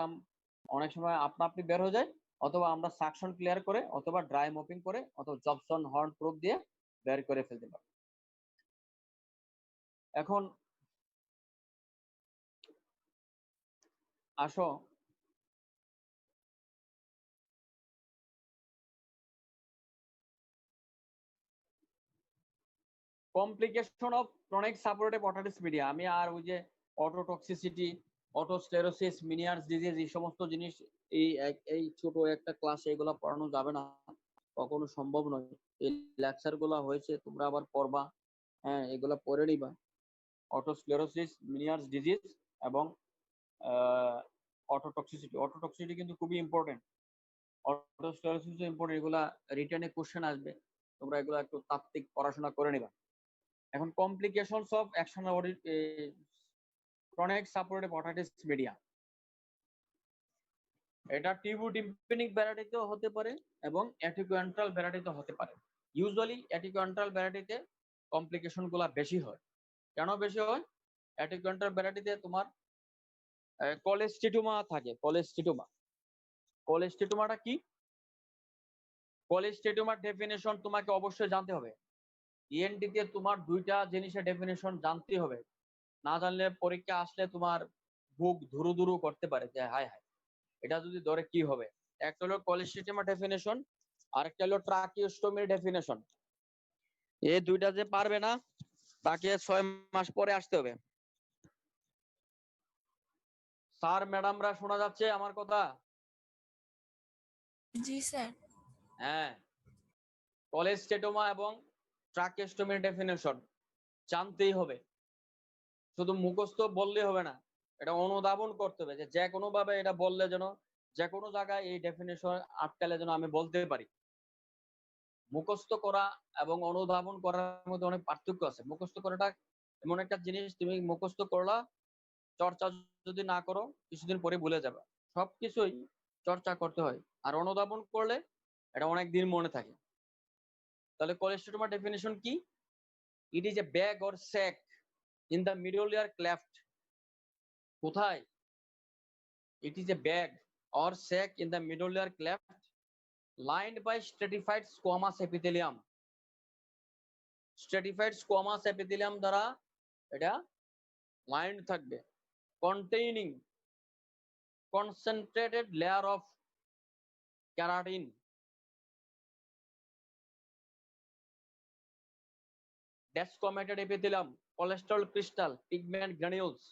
অনেক সময় আপনি বের হয়ে যায়, অথবা আমরা সাকশন ক্লিয়ার করে, অথবা ড্রাই মপিং করে, অথবা জবসন হর্ন প্রুফ দিয়ে বের করে ফেলতে পারি। এখন আসো complication of chronic supported otitis media. আমি আর ওই যে অটোটক্সিসিটি, অটোস্টেরোসিস, মিনিয়ার্স ডিজিজ, এই সমস্ত জিনিস এই ছোট একটা ক্লাসে এগুলো পড়ানো যাবে না, কখনো সম্ভব নয়। এই লেকচার গুলা হয়েছে, তোমরা আবার পড়বা, হ্যাঁ, এগুলা পড়ে নিবা। অটোস্ক্লেরোসিস, মিনিয়ার্স ডিজিজ এবং অটোটক্সিসিটি কিন্তু খুবই ইম্পর্টেন্ট। অটোস্ক্লেরোসিস ইম্পর্টেন্ট, এগুলা রিটেনে কোশ্চেন আসবে, তোমরা এগুলা একটু তাত্ত্বিক পড়াশোনা করে নিবা। এখন complications of action chronic supported otitis media, এটা টিউবোটিম্পানিক ভ্যারাইটিতেও হতে পারে এবং অ্যাটিকুয়েন্ট্রাল ভ্যারাইটিতে হতে পারে। ইউজুয়ালি অ্যাটিকুয়েন্ট্রাল ভ্যারাইটিতে কমপ্লিকেশন গুলা বেশি হয়। কেন বেশি হয়? অ্যাটিকুয়েন্ট্রাল ভ্যারাইটিতে তোমার কোলেস্টিটোমা থাকে। কোলেস্টিটোমাটা কি? কোলেস্টিটোমার ডেফিনেশন তোমাকে অবশ্যই জানতে হবে। ইএনটি তে তোমার দুইটা জিনিসের ডেফিনেশন জানতে হবে, না জানলে পরীক্ষা আসলে তোমার বুক ধুরু ধুরু করতে পারে যে হায় হায় এটা যদি ধরে কি হবে। একটা হলো কোলেস্টিটোমা ডেফিনেশন, আর একটা হলো ট্রাকিওস্টোমির ডেফিনেশন। এই দুইটা যে পারবে না তাকে 6 মাস পরে আসতে হবে। স্যার ম্যাডামরা শোনা যাচ্ছে আমার কথা? জি স্যার। হ্যাঁ, কোলেস্টিটোমা এবং ট্রাকিওস্টোমির ডেফিনেশন জানতেই হবে। শুধু মুখস্থ বললে হবে না, এটা অনুধাবন করতে হবে, যে কোনো ভাবে এটা বললে যেন যে কোনো জায়গায় এই ডেফিনেশন আটকালে যেন আমি বলতে পারি। মুখস্থ করা এবং অনুধাবন করার মধ্যে অনেক পার্থক্য আছে। মুখস্থ করাটা এমন একটা জিনিস, তুমি মুখস্থ করলা, চর্চা যদি না করো কিছুদিন পরে ভুলে যাবে। সবকিছুই চর্চা করতে হয়, আর অনুধাবন করলে এটা অনেক দিন মনে থাকে। তাহলে কোলেস্টিটোমা ডেফিনেশন কি? It is a bag or sac in the middle ear cleft. কোথায়? It is a bag or sac in the medullary cleft lined by stratified squamous epithelium. Stratified squamous epithelium দ্বারা এটা lined থাকবে, containing concentrated layer of keratin, desquamated epithelium, cholesterol crystal, pigment granules.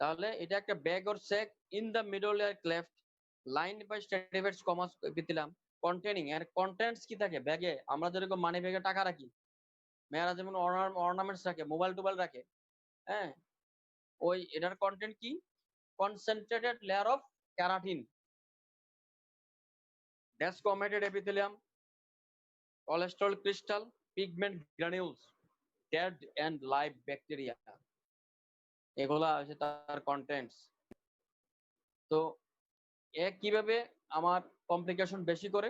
তাহলে এটা একটা bag or sac in the middle ear cleft lined by stratified squamous epithelium containing. এর কন্টেন্টস কি থাকে ব্যাগে? আমরা যেরকম মানি ব্যাগে টাকা রাখি, মেয়েরা যেমন অর্নামেন্টস রাখে, মোবাইল টোবাইল রাখে, হ্যাঁ, ওই এটার কন্টেন্ট কি? Concentrated layer of keratin, desquamated epithelium, cholesterol crystal, pigment granules, dead and live bacteria, এগুলা হচ্ছে তার কন্টেন্টস। তো কিভাবে আমার কমপ্লিকেশন বেশি করে?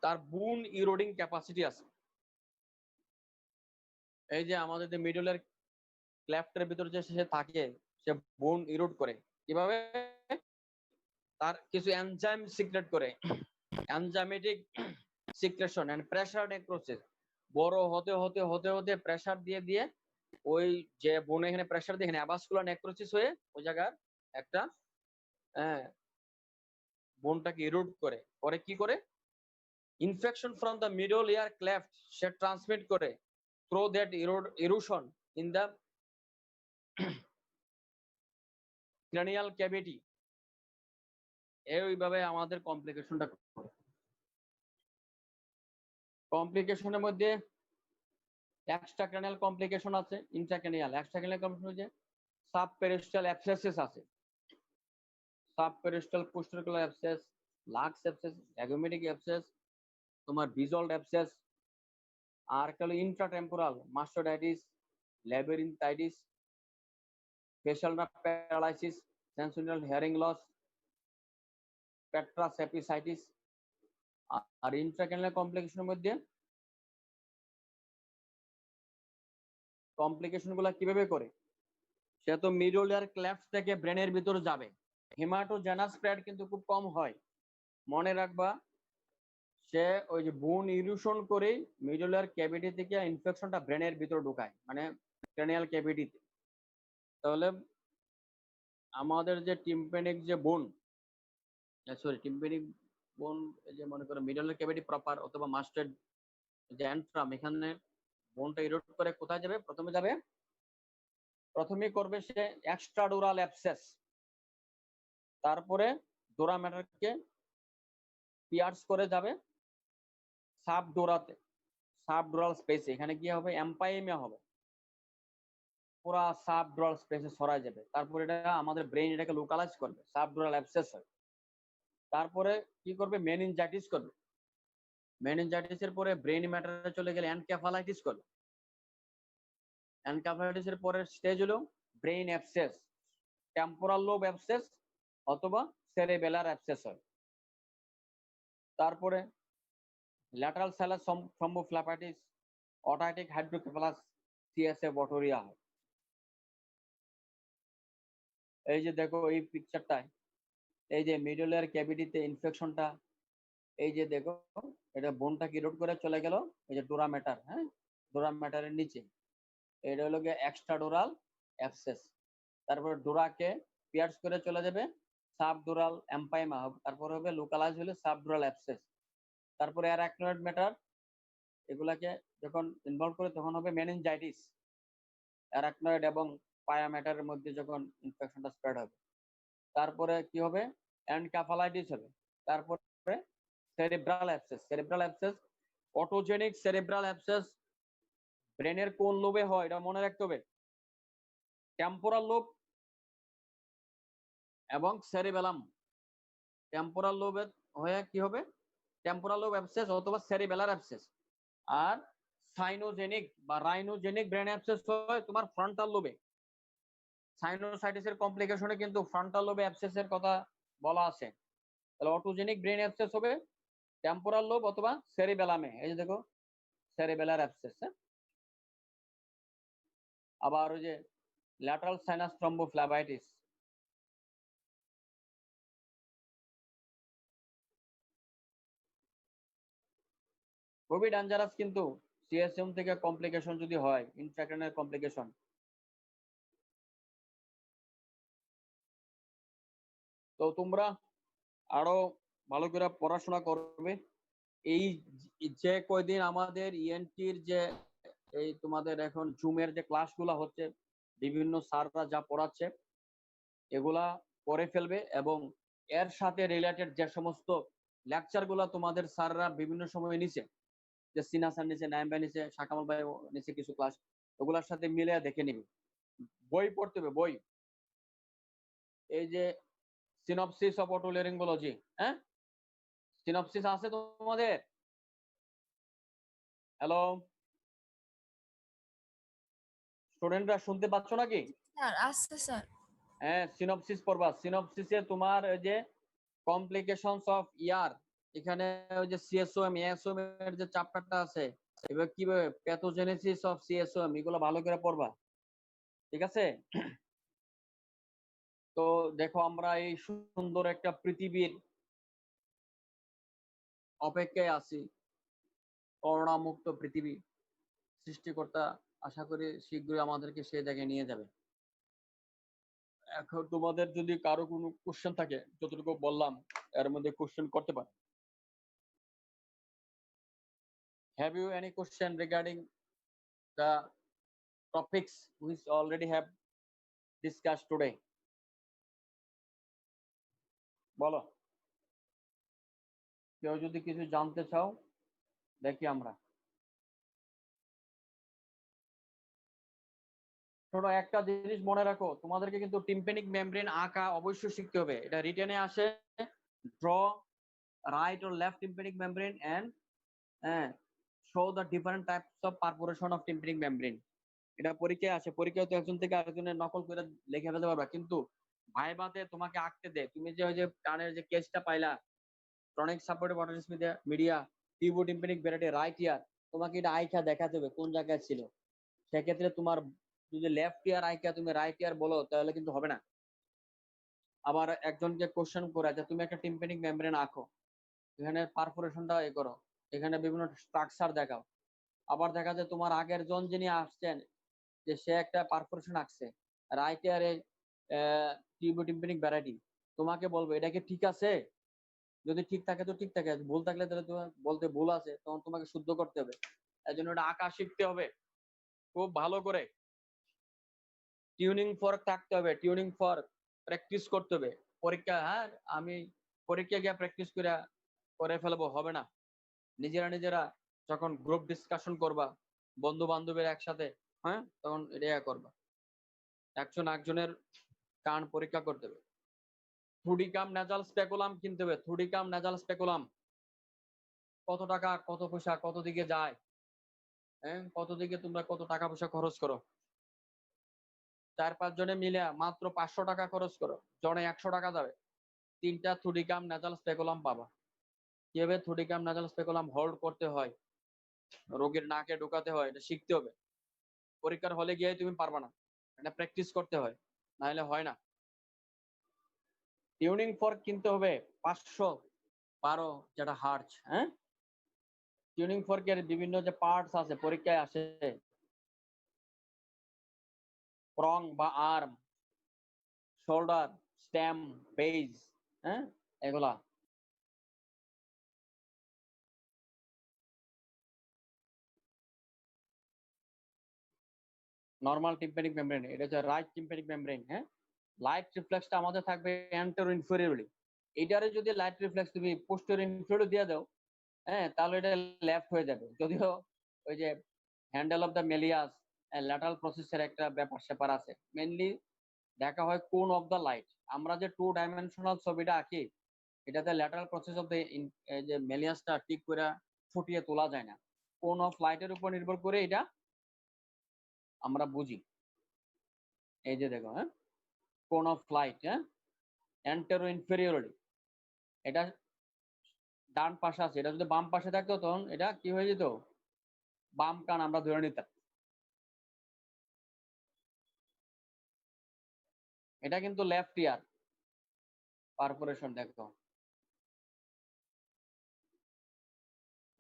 তার বুন ইরোডিং ক্যাপাসিটি আছে। এই যে আমাদের যে মিডলের ক্লেফটের ভিতর যে সে থাকে, সে বোন ইরোড করে কিভাবে? তার কিছু এনজাইম সিক্রেট করে, enzymatic secretion and pressure necrosis. বড় হতে হতে হতে হতে প্রেসার দিয়ে দিয়ে ওই যে বোন এখানে প্রেসার দিয়ে এখানে অ্যাভাসকুলার নেক্রোসিস হয়ে ওই জায়গার একটা বোনটাকে ইরোড করে পরে কি করে infection from the middle ear cleft সে ট্রান্সমিট করে through that erosion in the cranial cavity. এইভাবে আমাদের কমপ্লিকেশনটা করে। কমপ্লিকেশনের মধ্যে এক্সট্রাক্রানিয়াল কমপ্লিকেশন আছে, ইন্ট্রাক্রানিয়াল। এক্সট্রাক্রানিয়াল কমপ্লিকেশন যে সাবপেরিস্টাল অ্যাবসেসিস আছে, subperiosteal postauricular abscess, Luc's abscess, zygomatic abscess, তোমার বিজল্ড অ্যাবসেস, আর হলো intratemporal mastoiditis, labyrinthitis, facial nerve paralysis, sensorineural hearing loss, petrous apicitis. আর ইন্ট্রাক্রানিয়াল কমপ্লিকেশনের মধ্যে কমপ্লিকেশন গুলা কিভাবে করে, সে তো মিডল ইয়ার ক্লেফট থেকে ব্রেনের ভিতরে যাবে। হেমাটোজেনাস স্প্রেড কিন্তু খুব কম হয়, মনে রাখবা। সে ওই যে বোন ইরোশন করেই মিডল ইয়ার ক্যাভিটি থেকে ইনফেকশনটা ব্রেনের ভিতরে ঢুকায়, মানে ক্রানিয়াল ক্যাভিটিতে। তাহলে আমাদের যে টিম্প্যানিক যে বোন, সরি টিম্প্যানিক বোন, যে মনে করো মিডল ইয়ার ক্যাভিটি প্রপার অথবা মাস্টার্ড যে অ্যান্ট্রাম, এখানে বোনটা ইরোড করে কোথায় যাবে, প্রথমে করবে সে এক্সট্রাডুরাল অ্যাবসেস, তারপরে ডোরা ম্যাটারকে পিয়ার্স করে যাবে সাবডোরাতে, সাবডোরাল স্পেসে। এখানে কি হবে, এম্পাইমা হবে, পুরা সাবডোরাল স্পেসে ছড়ায় যাবে। তারপরে এটা আমাদের ব্রেন এটাকে লোকালাইজ করবে, সাবডোরাল অ্যাবসেস হয়। তারপরে কি করবে, মেনিনজাইটিস করবে। মেনিনজাইটিসের পরে ব্রেন ম্যাটারে চলে গেলে এনকেফালাইটিস করবে। এনকেফালাইটিসের পরের স্টেজ হলো brain abscess, temporal lobe abscess অথবা সেরেবেলার অ্যাবসেস হয়। তারপরে ল্যাটারাল স্যালাস থ্রম্বোফ্লাপাইটিস, অটাইটিক হাইড্রোকেফালাস, সিএসএ বটোরিয়া হয়। এই যে দেখো এই পিকচারটায়, এই যে মিডল ইয়ার ক্যাভিটিতে ইনফেকশনটা, এই যে দেখো এটা বোনটা কিরোড করে চলে গেল, এই যে ডোরা ম্যাটার, হ্যাঁ ডোরা ম্যাটারের নিচে, এটা হলো গিয়ে এক্সট্রাডোরাল অ্যাবসেস। তারপরে ডোরাকে পিয়ার্স করে চলে যাবে সাবডোরাল এম্পাইমা, তারপর হবে লোকালাইজ হলে সাবডোরাল অ্যাবসেস। তারপরে অ্যারাকনয়েড ম্যাটার, এগুলাকে যখন ইনভলভ করে তখন হবে মেনিনজাইটিস। অ্যারাকনয়েড এবং পায়া ম্যাটারের মধ্যে যখন ইনফেকশনটা স্প্রেড হবে, তারপরে কি হবে, এনকেফালাইটিস হবে। তারপরে cerebral abscess, cerebral abscess, otogenic cerebral abscess ব্রেনের কোন লোবে হয় এটা মনে রাখতে হবে, টেম্পোরাল লোব এবং সেরিবেলাম। টেম্পোরাল লোবে হয়ে কি হবে, টেম্পোরাল লোব অ্যাবসেস অথবা সেরিবেলার অ্যাবসেস। আর সাইনোজেনিক বা রাইনোজেনিক ব্রেন অ্যাবসেস হয় তোমার ফ্রন্টাল লোবে। সাইনোসাইটিসের কমপ্লিকেশনে কিন্তু ফ্রন্টাল লোবে অ্যাবসেসের কথা বলা আছে। তাহলে অটোজেনিক ব্রেন অ্যাবসেস হবে টেম্পোরাল লোব অথবা সেরিবেলামে, এই যে দেখো সেরিবেলার অ্যাবসেস। আবার ওই যে ল্যাটারাল সাইনাস থ্রম্বোফ্লাবাইটিস, খুবই ডেঞ্জারাস কিন্তু সিএসএম থেকে কমপ্লিকেশন যদি হয়, ইন্ট্রাক্রানিয়াল কমপ্লিকেশন। তো তোমরা আরো ভালো করে পড়াশোনা করবে। এই যে কয়দিন আমাদের ইএনটির যে এই তোমাদের এখন জুমের যে ক্লাসগুলো হচ্ছে, বিভিন্ন স্যাররা যা পড়াচ্ছে এগুলা করে ফেলবে, এবং এর সাথে রিলেটেড যে সমস্ত লেকচার গুলা তোমাদের স্যাররা বিভিন্ন সময় নিছে, যে সিনা স্যার নিচে, নাইম ভাই নিচে, শাকামল ভাই নিচে কিছু ক্লাস, ওগুলার সাথে মিলে দেখে নিবি। বই পড়তে হবে, বই। এই যে সিনপসিস অফ অটোলারিঙ্গোলজি, হ্যাঁ সিনপসিস আছে তোমাদের? হ্যালো স্টুডেন্টরা, শুনতে পাচ্ছ নাকি? স্যার আসছে স্যার। হ্যাঁ সিনপসিস পড়বা। সিনপসিসে তোমার ওই যে কমপ্লিকেশনস অফ ইয়ার, এখানে ওই যে সিএসওএম এএসওএম এর যে চ্যাপ্টারটা আছে, এবার কিভাবে প্যাথোজেনেসিস অফ সিএসওএম, এগুলো ভালো করে পড়বা, ঠিক আছে? তো দেখো আমরা এই সুন্দর একটা পৃথিবীর অপেক্ষায় আছি, করোনা মুক্ত পৃথিবী। সৃষ্টিকর্তা আশা করি শীঘ্রই আমাদেরকে সেই জায়গায় নিয়ে যাবে। এখন তোমাদের যদি কারো কোনো কোশ্চেন থাকে, যতটুকু বললাম এর মধ্যে কোশ্চেন করতে পারো। Have you any question regarding the topics which already have discussed today? বলো, কেউ যদি কিছু জানতে চাও দেখি আমরা। ছোট একটা জিনিস মনে রাখো, তোমাদেরকে কিন্তু টিম্প্যানিক মেমব্রেন আঁকা অবশ্যই শিখতে হবে। এটা রিটেনে আসে, draw right or left tympanic membrane and show the different types of perforation of tympanic membrane. এটা পরীক্ষায় আসে, পরীক্ষায় তো একজন থেকে আরেকজনের নকল করে লিখে ফেলতে পারবা, কিন্তু ভাইভাতে তোমাকে আঁকতে দে। তুমি যে ওই যে কানের যে কেসটা পাইলা, chronic suppurative otitis media tubotympanic variety right ear, তোমাকে এটা আইকা দেখাতে হবে কোন জায়গায় ছিল। সেক্ষেত্রে তোমার যদি লেফট ইয়ার আইকা তুমি রাইট ইয়ার বলো তাহলে কিন্তু হবে না। আবার একজনকে কোশ্চেন করে যে তুমি একটা টিম্প্যানিক মেমব্রেন আঁকো, এখানে পারফোরেশনটা এ করো, এখানে বিভিন্ন স্ট্রাকচার দেখাও। আবার দেখা যায় তোমার আগের জন যিনি আসছেন যে সে একটা পারফোরেশন আঁকছে রাইট ইয়ারে টিউবো টিম্প্যানিক ব্যারাটি, তোমাকে বলবো এটা কি ঠিক আছে? যদি ঠিক থাকে তো ঠিক থাকে, ভুল থাকলে তাহলে তোমার বলতে ভুল আছে, তখন তোমাকে শুদ্ধ করতে হবে। এই জন্য ওটা আঁকা শিখতে হবে খুব ভালো করে। টিউনিং ফর্ক থাকতে হবে, টিউনিং ফর্ক প্র্যাকটিস করতে হবে। পরীক্ষা, হ্যাঁ আমি পরীক্ষা গিয়ে প্র্যাকটিস করে ফেলবো, হবে না। নিজেরা যখন গ্রুপ ডিসকাশন করবা বন্ধু বান্ধবের একসাথে, হ্যাঁ তখন এটা করবা, একজনের কান পরীক্ষা করতে হবে। থুডিকাম নেজাল স্পেকুলাম কিনতে হবে, থুডিকাম নেজাল স্পেকুলাম কত টাকা, কত পয়সা, কত দিকে যায়, কত দিকে তোমরা কত টাকা পয়সা খরচ করো। 4-5 জনে মিলে মাত্র 500 টাকা খরচ করো, জনে 100 টাকা যাবে, 3টা থুডিকাম নেজাল স্পেকুলাম পাবা। কিভাবে থুডিকাম নেজাল স্পেকুলাম হোল্ড করতে হয়, রোগীর নাকে ঢোকাতে হয়, এটা শিখতে হবে। পরীক্ষার হলে গিয়ে তুমি পারবা না, এটা প্র্যাকটিস করতে হয়, না হলে হয় না। টিউনিং ফর্ক কিনতে হবে 512 যেটা হার্জ। টিউনিং ফর্কের বিভিন্ন যে পার্টস আছে পরীক্ষায় আসে, প্রং বা আর্ম, শোল্ডার, স্টেম, বেজ, এগুলা। নরমাল টিম্প্যানিক মেমব্রেন, এটা হচ্ছে রাইট টিম্প্যানিক মেমব্রেন। লাইট রিফ্লেক্সটা আমাদের থাকবে অ্যান্টেরো ইনফেরিয়রলি। এটারে যদি লাইট রিফ্লেক্স তুমি পোস্টেরিয়র ইনফেরিয়র দিয়ে দাও, তাহলে এটা লেফট হয়ে যাবে। যদিও ওই যে handle of the malleus lateral প্রসেসের একটা ব্যাপার স্যাপার আছে, মেনলি দেখা হয় কোন অফ দ্য লাইট। আমরা যে 2 ডাইমেনশনাল ছবিটা আঁকি, এটাতে ল্যাটারাল প্রসেস অফ দ্য যে মেলিয়াসটা ঠিক করে ফুটিয়ে তোলা যায় না, কোন অফ লাইটের উপর নির্ভর করে এটা আমরা বুঝি। এই যে দেখো, কোন অফ লাইট, অ্যান্টেরো ইনফেরিয়রলি, এটা ডান পাশে আছে, এটা যদি বাম পাশে থাকতো তখন এটা কি হয়ে যেত, বাম কান আমরা ধরে নিতাম। এটা কিন্তু লেফট ইয়ার পারফোরেশন, দেখো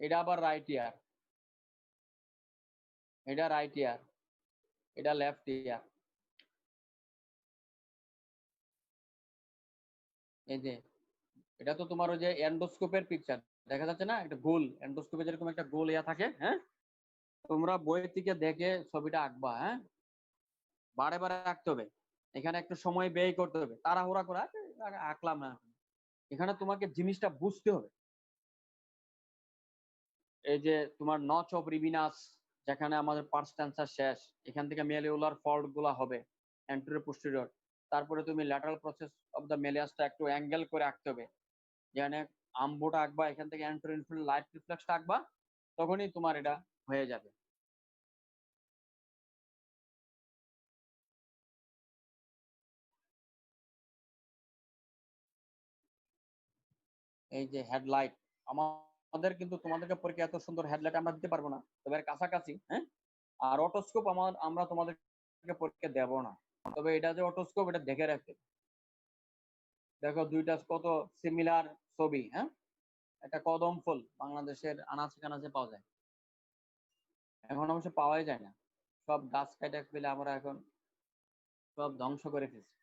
এটা আবার রাইট ইয়ার, এটা রাইট ইয়ার, এটা লেফট ইয়ার। এই যে এটা তো তোমার ওই যে এন্ডোস্কোপের পিকচার দেখা যাচ্ছে না, একটা গোল এন্ডোস্কোপে যেরকম একটা গোল ইয়া থাকে, তোমরা বই থেকে দেখে ছবিটা আঁকবা, বারে বারে আঁকতে হবে। এখানে একটু সময় ব্যয় করতে হবে, তাড়াহুড়া করে আঁকলাম না, এখানে তোমাকে জিনিসটা বুঝতে হবে। এই যে তোমার নচ অফ রিবিনাস, যেখানে আমাদের পার্স টেন্সার শেষ, এখান থেকে মেলিউলার ফল্ট গুলা হবে অ্যান্টেরিয়র পোস্টেরিয়র। তারপরে তুমি ল্যাটারাল প্রসেস অফ দ্য মেলিয়াসটা একটু অ্যাঙ্গেল করে আঁকতে হবে, যেখানে আম্বুটা আঁকবা, এখান থেকে অ্যান্টেরিয়র ইনফেরিয়র লাইট রিফ্লেক্সটা আঁকবা, তখনই তোমার এটা হয়ে যাবে। এই যে হেডলাইট, আমাদের কিন্তু তোমাদেরকে পরীক্ষা এত সুন্দর হেডলাইট আমরা দিতে পারবো না, তবে এর কাছাকাছি। আর অটোস্কোপ আমরা তোমাদেরকে পরীক্ষা দেব না, তবে এটা যে অটোস্কোপ এটা দেখে রাখতে। দেখো দুইটা কত সিমিলার ছবি, একটা কদম ফুল বাংলাদেশের আনাচে কানাচে পাওয়া যায়, এখন অবশ্য পাওয়াই যায় না। সব গাছ কাটা ফেলে আমরা এখন সব ধ্বংস করে ফেলছি।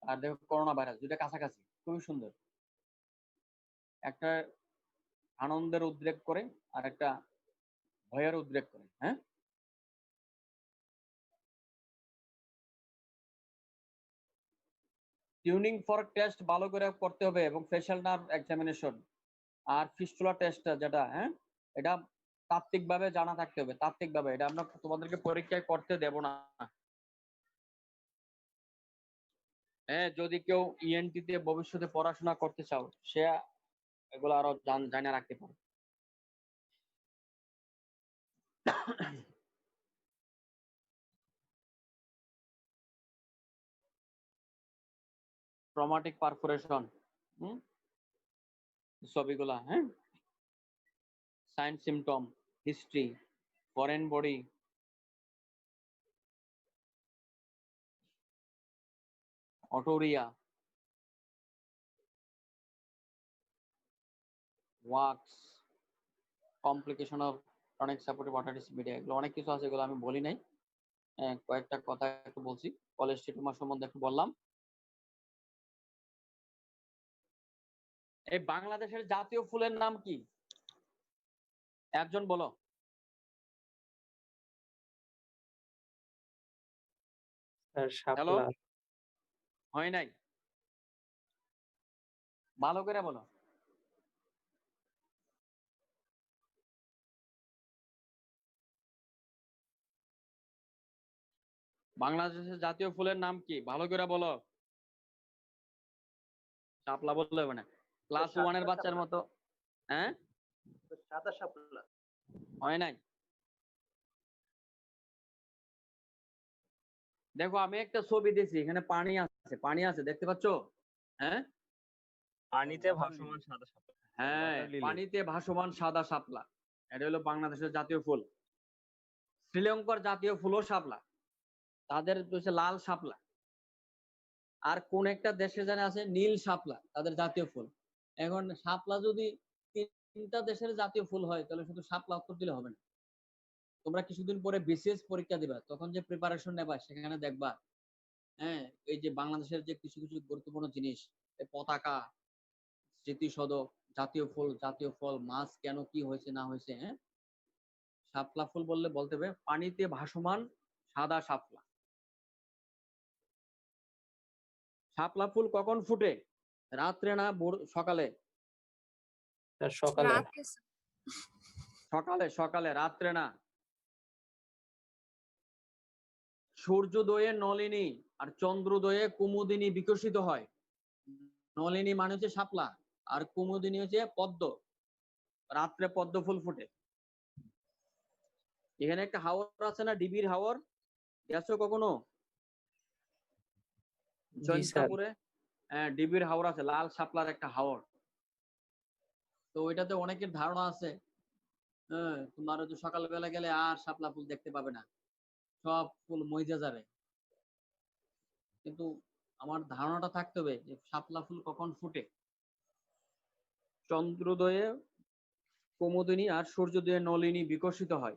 আর দেখো করোনা ভাইরাস, দুইটা কাছাকাছি, খুবই সুন্দর। একটা আনন্দের উদ্রেক করে আর একটা ভয়ের উদ্রেক করে। হ্যাঁ, টিউনিং ফর টেস্ট ভালো করে করতে হবে এবং ফেশিয়াল নার্ভ এক্সামিনেশন আর ফিস্টুলা টেস্ট যেটা, হ্যাঁ, এটা তাত্ত্বিকভাবে জানা থাকতে হবে। তাত্ত্বিকভাবে এটা আমরা তোমাদেরকে পরীক্ষায় করতে দেব না। হ্যাঁ, যদি কেউ ইএনটি তে ভবিষ্যতে পড়াশোনা করতে চাও, সে এগুলো আরো জানা রাখতে পারে। ট্রমাটিক পারফোরেশন, ছবিগুলা, হ্যাঁ, sign symptom, history, foreign body, otorrhoea, wax, complication of chronic suppurative otitis media, এগুলো অনেক কিছু আছে, এগুলো আমি বলি নাই। কয়েকটা কথা একটু বলছি। কলেস্টিটোমা সম্বন্ধে একটু বললাম। এই বাংলাদেশের জাতীয় ফুলের নাম কি? একজন বলো। স্যার হ্যালো, শাপলা। হয় নাই, ভালো করে বলো। বাংলাদেশের জাতীয় ফুলের নাম কি? ভালো করে বলো। শাপলা বললে হবে না, ক্লাস ওয়ানের বাচ্চার মতো। হ্যাঁ, সাদা শাপলা। হয় নাই। দেখো আমি একটা ছবি দিয়েছি, এখানে পানি আছে, পানি আছে, দেখতে পাচ্ছ? হ্যাঁ, পানিতে ভাসমান সাদা শাপলা। হ্যাঁ, পানিতে ভাসমান সাদা শাপলা, এটা হলো বাংলাদেশের জাতীয় ফুল। শ্রীলঙ্কার জাতীয় ফুলও শাপলা, তাদের হচ্ছে লাল শাপলা। আর কোন একটা দেশে জানে আছে নীল শাপলা, তাদের জাতীয় ফুল। এখন শাপলা যদি 3টা দেশের জাতীয় ফুল হয়, তাহলে শুধু শাপলা উত্তর দিলে হবে না। তোমরা কিছুদিন পরে বিসিএস পরীক্ষা দিবা, তখন যে প্রিপারেশন নেবা সেখানে দেখবা, হ্যাঁ, এই যে বাংলাদেশের যে কিছু কিছু গুরুত্বপূর্ণ জিনিস, পতাকা, স্মৃতিসৌধ, জাতীয় ফুল, জাতীয় ফল, মাছ কেন, কি হয়েছে না হয়েছে, হ্যাঁ, শাপলা ফুল বললে বলতে হবে পানিতে ভাসমান সাদা শাপলা। শাপলা ফুল কখন ফুটে? রাত্রে না সকালে? স্যার সকালে। রাতে সকালে, সকালে, রাত্রে না। সূর্যোদয়ে নলিনী আর চন্দ্রোদয়ে কুমুদিনী বিকশিত হয়। নলিনী মানে হচ্ছে শাপলা, আর কুমুদিনী হচ্ছে পদ্ম। রাত্রে পদ্ম ফুল ফুটে। এখানে একটা হাওর আছে না, ডিবির হাওর, গেছো কখনো? জি স্যার। জয়ন্তপুরে ডিবির হাওর আছে, লাল শাপলার একটা হাওর। তো ওইটাতে অনেকের ধারণা আছে, হ্যাঁ, তোমার হচ্ছে সকালবেলা গেলে আর শাপলা ফুল দেখতে পাবে না, সব ফুল মইজা যাবে। কিন্তু আমার ধারণাটা থাকতে হবে যে শাপলা ফুল কখন ফুটে? চন্দ্রোদয়ে কুমুদিনী আর সূর্যোদয়ে নলিনী বিকশিত হয়।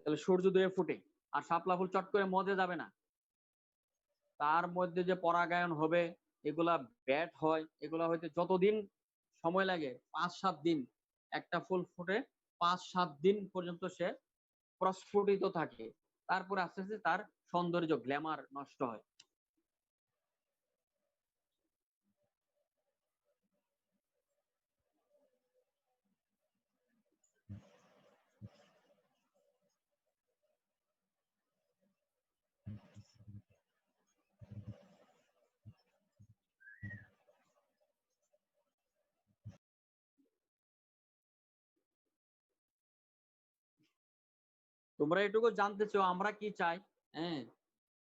তাহলে সূর্যোদয়ে ফুটে। আর শাপলা ফুল চট করে মজে যাবে না, তার মধ্যে যে পরাগায়ন হবে, এগুলা ব্যাট হয়, এগুলা হইতে যতদিন সময় লাগে, 5-7 দিন, একটা ফুল ফুটে 5-7 দিন পর্যন্ত সে প্রস্ফুটিত থাকে। তারপরে আস্তে আস্তে তার সৌন্দর্য, গ্ল্যামার নষ্ট হয়। তোমরা এটুকু জানতে চাও আমরা কি চাই, হ্যাঁ,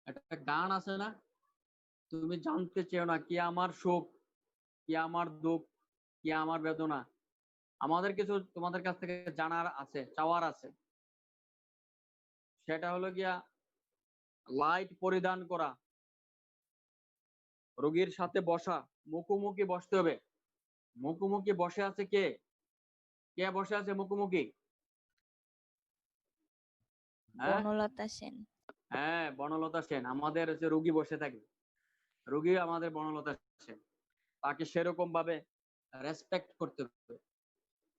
একটা গান আছে না, তুমি জানতে চেও না কি আমার সুখ, কি আমার দুঃখ, কি আমার বেদনা। আমাদের কিছু তোমাদের কাছ থেকে জানার আছে, চাওয়ার আছে। সেটা হলো গিয়া লাইট পরিধান করা, রোগীর সাথে বসা, মুখোমুখি বসতে হবে। মুখোমুখি বসে আছে কে? কে বসে আছে মুখোমুখি? হ্যাঁ বনলতা সেন। হ্যাঁ বনলতা সেন, আমাদের হচ্ছে রুগী বসে থাকে, রুগী আমাদের বনলতা সেন, তাকে সেরকম ভাবে রেসপেক্ট করতে হবে,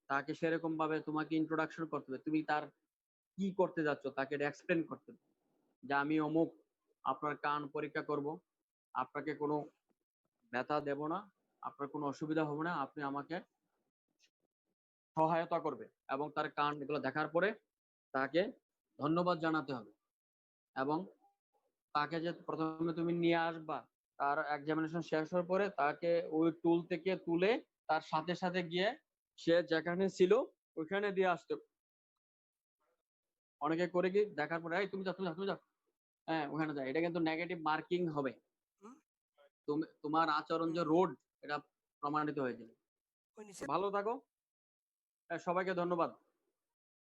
তাকে সেরকম ভাবে তোমাকে ইন্ট্রোডাকশন করতে হবে, তুমি তার কি করতে যাচ্ছ তাকে এক্সপ্লেন করতে হবে যে আমি অমুক আপনার কান পরীক্ষা করব, আপনাকে কোনো ব্যথা দেব না, আপনার কোনো অসুবিধা হবে না, আপনি আমাকে সহায়তা করবে, এবং তার কান এগুলো দেখার পরে তাকে ধন্যবাদ জানাতে হবে, এবং তাকে যে প্রথমে তুমি নিয়ে আসবা, তার এক্সামিনেশন শেষ হওয়ার পরে তাকে ওই টুল থেকে তুলে তার সাথে সাথে গিয়ে সে যেখানে ছিল ওইখানে দিয়ে আসতে হবে। অনেকে করে কি দেখার পরে এই তুমি যাও তুমি যাও তুমি যাও, হ্যাঁ ওখানে যাও, এটা কিন্তু নেগেটিভ মার্কিং হবে, তুমি তোমার আচরণ যে রোড এটা প্রমাণিত হয়েছিল। ভালো থাকো, সবাইকে ধন্যবাদ।